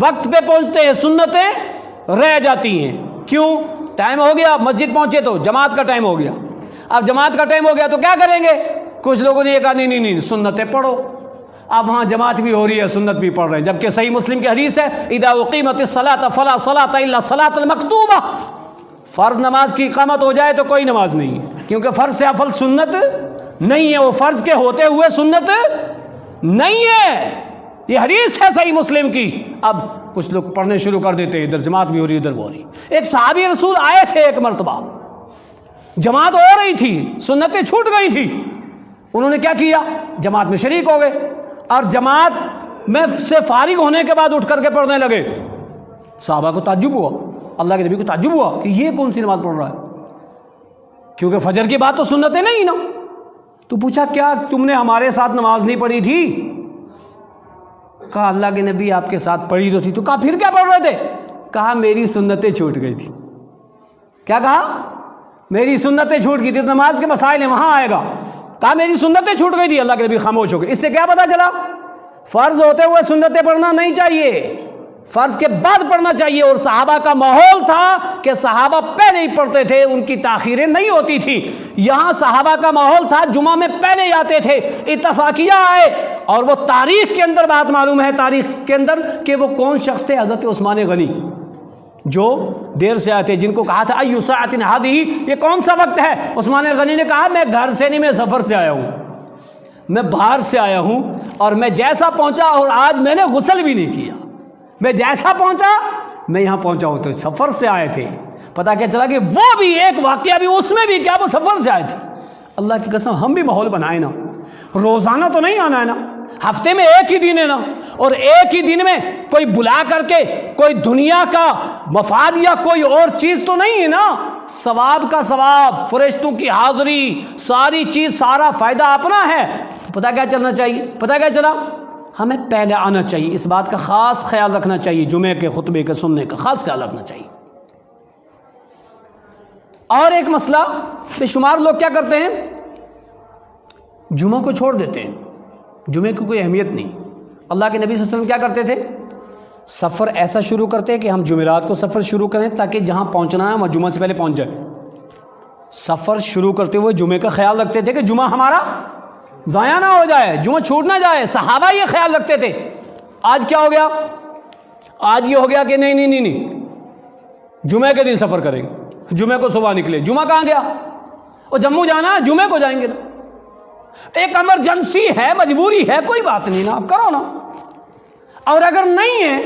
وقت پہ پہنچتے ہیں، سنتیں رہ جاتی ہیں۔ کیوں؟ ٹائم ہو گیا، مسجد پہنچے تو جماعت کا ٹائم ہو گیا، اب جماعت کا ٹائم ہو گیا تو کیا کریں گے؟ کچھ لوگوں نے یہ کہا نہیں سنتیں پڑھو، اب ہاں جماعت بھی ہو رہی ہے، سنت بھی پڑھ رہے ہیں، جبکہ صحیح مسلم کی حدیث ہے اذا اقیمت الصلاۃ فلا صلاۃ الا الصلاۃ المکتوبہ، فرض نماز کی اقامت ہو جائے تو کوئی نماز نہیں، کیونکہ فرض سے افضل سنت نہیں ہے، وہ فرض کے ہوتے ہوئے سنت نہیں ہے، یہ حدیث ہے صحیح مسلم کی۔ اب کچھ لوگ پڑھنے شروع کر دیتے ہیں، ادھر جماعت بھی ہو رہی ادھر وہ ہو رہی۔ ایک صحابی رسول آئے تھے ایک مرتبہ، جماعت ہو رہی تھی، سنتیں چھوٹ گئی تھی، انہوں نے کیا کیا؟ جماعت میں شریک ہو گئے اور جماعت میں سے فارغ ہونے کے بعد اٹھ کر کے پڑھنے لگے۔ صحابہ کو تعجب ہوا، اللہ کے نبی کو تعجب ہوا کہ یہ کون سی نماز پڑھ رہا ہے، کیونکہ فجر کی بات تو سنتیں نہیں نا۔ تو پوچھا کیا تم نے ہمارے ساتھ نماز نہیں پڑھی تھی؟ کہا اللہ کے نبی آپ کے ساتھ پڑھی تو تھی۔ تو کہا پھر کیا پڑھ رہے تھے؟ کہا میری سنتیں چھوٹ گئی تھی۔ کیا کہا؟ میری سنتیں چھوٹ گئی تھی، تو نماز کے مسائل ہیں وہاں آئے گا۔ کہا میری سنتیں چھوٹ گئی تھی، اللہ کے نبی خاموش ہو گئے۔ اس سے کیا پتا چلا؟ فرض ہوتے ہوئے سنتیں پڑھنا نہیں چاہیے، فرض کے بعد پڑھنا چاہیے۔ اور صحابہ کا ماحول تھا کہ صحابہ پہلے ہی پڑھتے تھے، ان کی تاخیریں نہیں ہوتی تھی۔ یہاں صحابہ کا ماحول تھا جمعہ میں پہلے ہی آتے تھے، اتفاقیہ آئے، اور وہ تاریخ کے اندر بات معلوم ہے، تاریخ کے اندر کہ وہ کون شخص تھے؟ حضرت عثمان غنی، جو دیر سے آئے تھے، جن کو کہا تھا ایو ساعۃ ہذہ، یہ کون سا وقت ہے؟ عثمان غنی نے کہا میں گھر سے نہیں، میں سفر سے آیا ہوں، میں باہر سے آیا ہوں، اور میں جیسا پہنچا، اور آج میں نے غسل بھی نہیں کیا، میں جیسا پہنچا میں یہاں پہنچا ہوں، تو سفر سے آئے تھے۔ پتہ کیا چلا کہ وہ بھی ایک واقعہ بھی اس میں بھی کیا وہ سفر سے آئے تھے۔ اللہ کی قسم ہم بھی ماحول بنائیں نا، روزانہ تو نہیں آنا ہے نا، ہفتے میں ایک ہی دن ہے نا، اور ایک ہی دن میں کوئی بلا کر کے کوئی دنیا کا مفاد یا کوئی اور چیز تو نہیں ہے نا، ثواب کا ثواب، فرشتوں کی حاضری، ساری چیز، سارا فائدہ اپنا ہے۔ پتہ کیا چلنا چاہیے؟ پتہ کیا چلا؟ ہمیں پہلے آنا چاہیے، اس بات کا خاص خیال رکھنا چاہیے، جمعے کے خطبے کے سننے کا خاص خیال رکھنا چاہیے۔ اور ایک مسئلہ، بے شمار لوگ کیا کرتے ہیں؟ جمعہ کو چھوڑ دیتے ہیں، جمعے کی کوئی اہمیت نہیں۔ اللہ کے نبی صلی اللہ علیہ وسلم کیا کرتے تھے؟ سفر ایسا شروع کرتے کہ ہم جمعرات کو سفر شروع کریں تاکہ جہاں پہنچنا ہے وہاں جمعہ سے پہلے پہنچ جائے۔ سفر شروع کرتے ہوئے جمعے کا خیال رکھتے تھے کہ جمعہ ہمارا ضائع نہ ہو جائے، جمعہ چھوٹ نہ جائے، صحابہ یہ خیال رکھتے تھے۔ آج کیا ہو گیا؟ آج یہ ہو گیا کہ نہیں، جمعے کے دن سفر کریں گے، جمعے کو صبح نکلے، جمعہ کہاں گیا؟ وہ جموں جانا ہے، جمعے کو جائیں گے نا، ایک ایمرجنسی ہے، مجبوری ہے، کوئی بات نہیں نا، آپ کرو نا۔ اور اگر نہیں ہے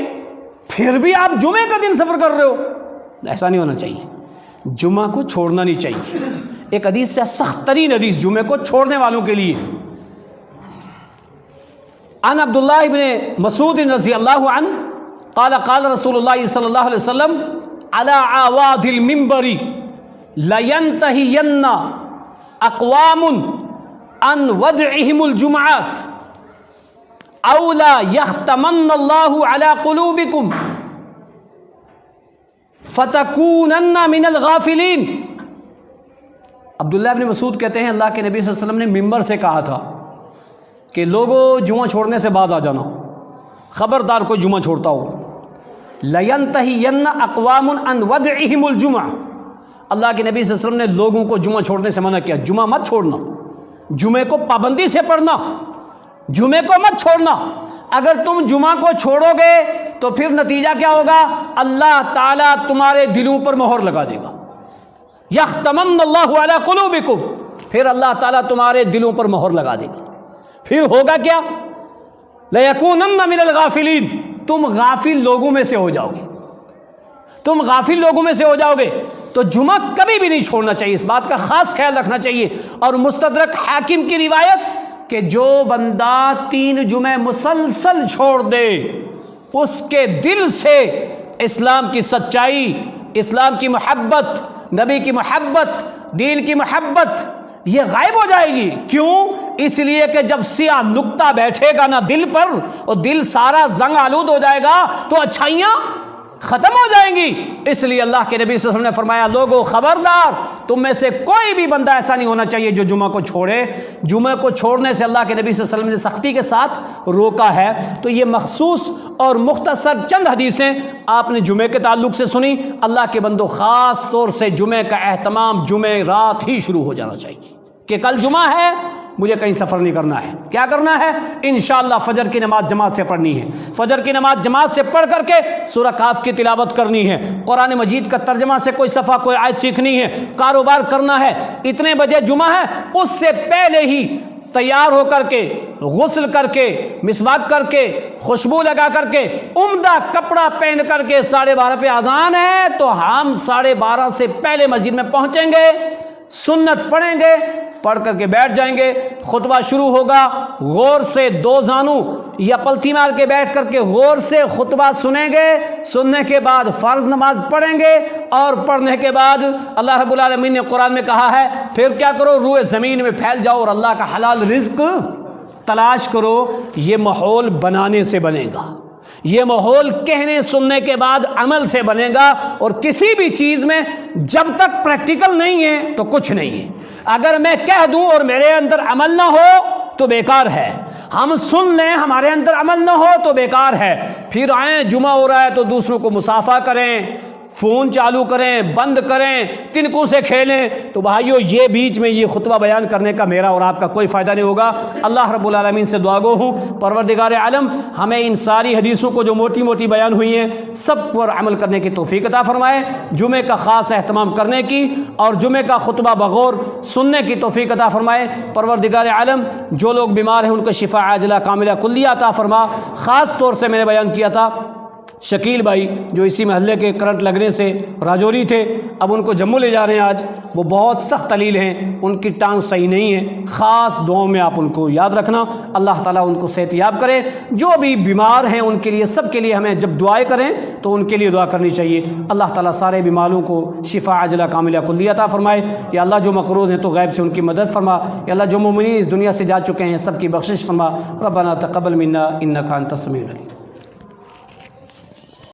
پھر بھی آپ جمعے کا دن سفر کر رہے ہو، ایسا نہیں ہونا چاہیے، جمعہ کو چھوڑنا نہیں چاہیے۔ ایک حدیث سے سخت ترین حدیث جمعے کو چھوڑنے والوں کے لیے، عن عبداللہ ابن مسعود رضی اللہ عنہ قال قال رسول اللہ صلی اللہ علیہ وسلم علی اعواد المنبر لینتہین اقوام عن ودعهم الجمعات او لا یختمن اللہ علی قلوبکم فتکونن من الغافلین۔ عبداللہ ابن مسعود کہتے ہیں اللہ کے نبی صلی اللہ علیہ وسلم نے ممبر سے کہا تھا کہ لوگوں جمعہ چھوڑنے سے باز آ جانا، خبردار کوئی جمعہ چھوڑتا ہو۔ لَيَنْتَهِيَنَّ أَقْوَامٌ عَنْ وَدْعِهِمُ الْجُمْعَةِ، اللہ کے نبی صلی اللہ علیہ وسلم نے لوگوں کو جمعہ چھوڑنے سے منع کیا، جمعہ مت چھوڑنا، جمعے کو پابندی سے پڑھنا، جمعے کو مت چھوڑنا۔ اگر تم جمعہ کو چھوڑو گے تو پھر نتیجہ کیا ہوگا؟ اللہ تعالیٰ تمہارے دلوں پر مہر لگا دے گا، یختمن اللہ علی قلوبکم، پھر اللہ تعالیٰ تمہارے دلوں پر مہر لگا دے گا۔ پھر ہوگا کیا؟ لَيَكُونَنَّ مِنَ الْغَافِلِينَ، تم غافل لوگوں میں سے ہو جاؤ گے، تم غافل لوگوں میں سے ہو جاؤ گے۔ تو جمعہ کبھی بھی نہیں چھوڑنا چاہیے، اس بات کا خاص خیال رکھنا چاہیے۔ اور مستدرک حاکم کی روایت کہ جو بندہ 3 جمعے مسلسل چھوڑ دے اس کے دل سے اسلام کی سچائی، اسلام کی محبت، نبی کی محبت، دین کی محبت یہ غائب ہو جائے گی۔ کیوں؟ اس لیے کہ جب سیاہ نقطہ بیٹھے گا نا دل پر اور دل سارا زنگ آلود ہو جائے گا تو اچھائیاں ختم ہو جائیں گی۔ اس لیے اللہ کے نبی صلی اللہ علیہ وسلم نے فرمایا لوگو خبردار، تم میں سے کوئی بھی بندہ ایسا نہیں ہونا چاہیے جو جمعہ کو چھوڑے۔ جمعہ کو چھوڑنے سے اللہ کے نبی صلی اللہ علیہ وسلم نے سختی کے ساتھ روکا ہے۔ تو یہ مخصوص اور مختصر چند حدیثیں آپ نے جمعے کے تعلق سے سنی۔ اللہ کے بندو خاص طور سے جمعے کا اہتمام جمعے رات ہی شروع ہو جانا چاہیے کہ کل جمعہ ہے، مجھے کہیں سفر نہیں کرنا ہے۔ کیا کرنا ہے؟ انشاءاللہ فجر کی نماز جماعت سے پڑھنی ہے، فجر کی نماز جماعت سے پڑھ کر کے سورہ کاف کی تلاوت کرنی ہے، قرآن مجید کا ترجمہ سے کوئی صفحہ کوئی آیت سیکھنی ہے، کاروبار کرنا ہے۔ اتنے بجے جمعہ ہے، اس سے پہلے ہی تیار ہو کر کے، غسل کر کے، مسواک کر کے، خوشبو لگا کر کے، عمدہ کپڑا پہن کر کے 12:30 پہ اذان ہے تو ہم 12:30 سے پہلے مسجد میں پہنچیں گے، سنت پڑھیں گے، پڑھ کر کے بیٹھ جائیں گے۔ خطبہ شروع ہوگا، غور سے 2 زانو یا پلتھی مار کے بیٹھ کر کے غور سے خطبہ سنیں گے۔ سننے کے بعد فرض نماز پڑھیں گے، اور پڑھنے کے بعد اللہ رب العالمین نے قرآن میں کہا ہے پھر کیا کرو، روئے زمین میں پھیل جاؤ اور اللہ کا حلال رزق تلاش کرو۔ یہ ماحول بنانے سے بنے گا، یہ ماحول کہنے سننے کے بعد عمل سے بنے گا۔ اور کسی بھی چیز میں جب تک پریکٹیکل نہیں ہے تو کچھ نہیں ہے۔ اگر میں کہہ دوں اور میرے اندر عمل نہ ہو تو بیکار ہے، ہم سن لیں ہمارے اندر عمل نہ ہو تو بیکار ہے۔ پھر آئیں جمعہ ہو رہا ہے تو دوسروں کو مصافحہ کریں، فون چالو کریں، بند کریں، تنکوں سے کھیلیں، تو بھائیو یہ بیچ میں یہ خطبہ بیان کرنے کا میرا اور آپ کا کوئی فائدہ نہیں ہوگا۔ اللہ رب العالمین سے دعا گو ہوں پروردگار عالم ہمیں ان ساری حدیثوں کو جو موٹی موٹی بیان ہوئی ہیں سب پر عمل کرنے کی توفیق عطا فرمائے، جمعے کا خاص اہتمام کرنے کی اور جمعے کا خطبہ بغور سننے کی توفیق عطا فرمائے۔ پروردگار عالم جو لوگ بیمار ہیں ان کو شفا عاجلہ کاملہ کلیہ عطا فرما۔ خاص طور سے میں نے بیان کیا تھا شکیل بھائی جو اسی محلے کے کرنٹ لگنے سے راجوری تھے، اب ان کو جموں لے جا رہے ہیں، آج وہ بہت سخت علیل ہیں، ان کی ٹانگ صحیح نہیں ہے، خاص دعاؤں میں آپ ان کو یاد رکھنا، اللہ تعالیٰ ان کو صحت یاب کرے۔ جو بھی بیمار ہیں ان کے لیے سب کے لیے ہمیں جب دعائیں کریں تو ان کے لیے دعا کرنی چاہیے۔ اللہ تعالیٰ سارے بیماروں کو شفا عاجلہ کاملہ کلیہ عطا فرمائے۔ یا اللہ جو مقروض ہیں تو غیب سے ان کی مدد فرما، یا اللہ جو مومنین اس دنیا سے جا چکے ہیں سب کی بخشش فرما۔ ربنا تقبل منا انک انت السمیع العلیم۔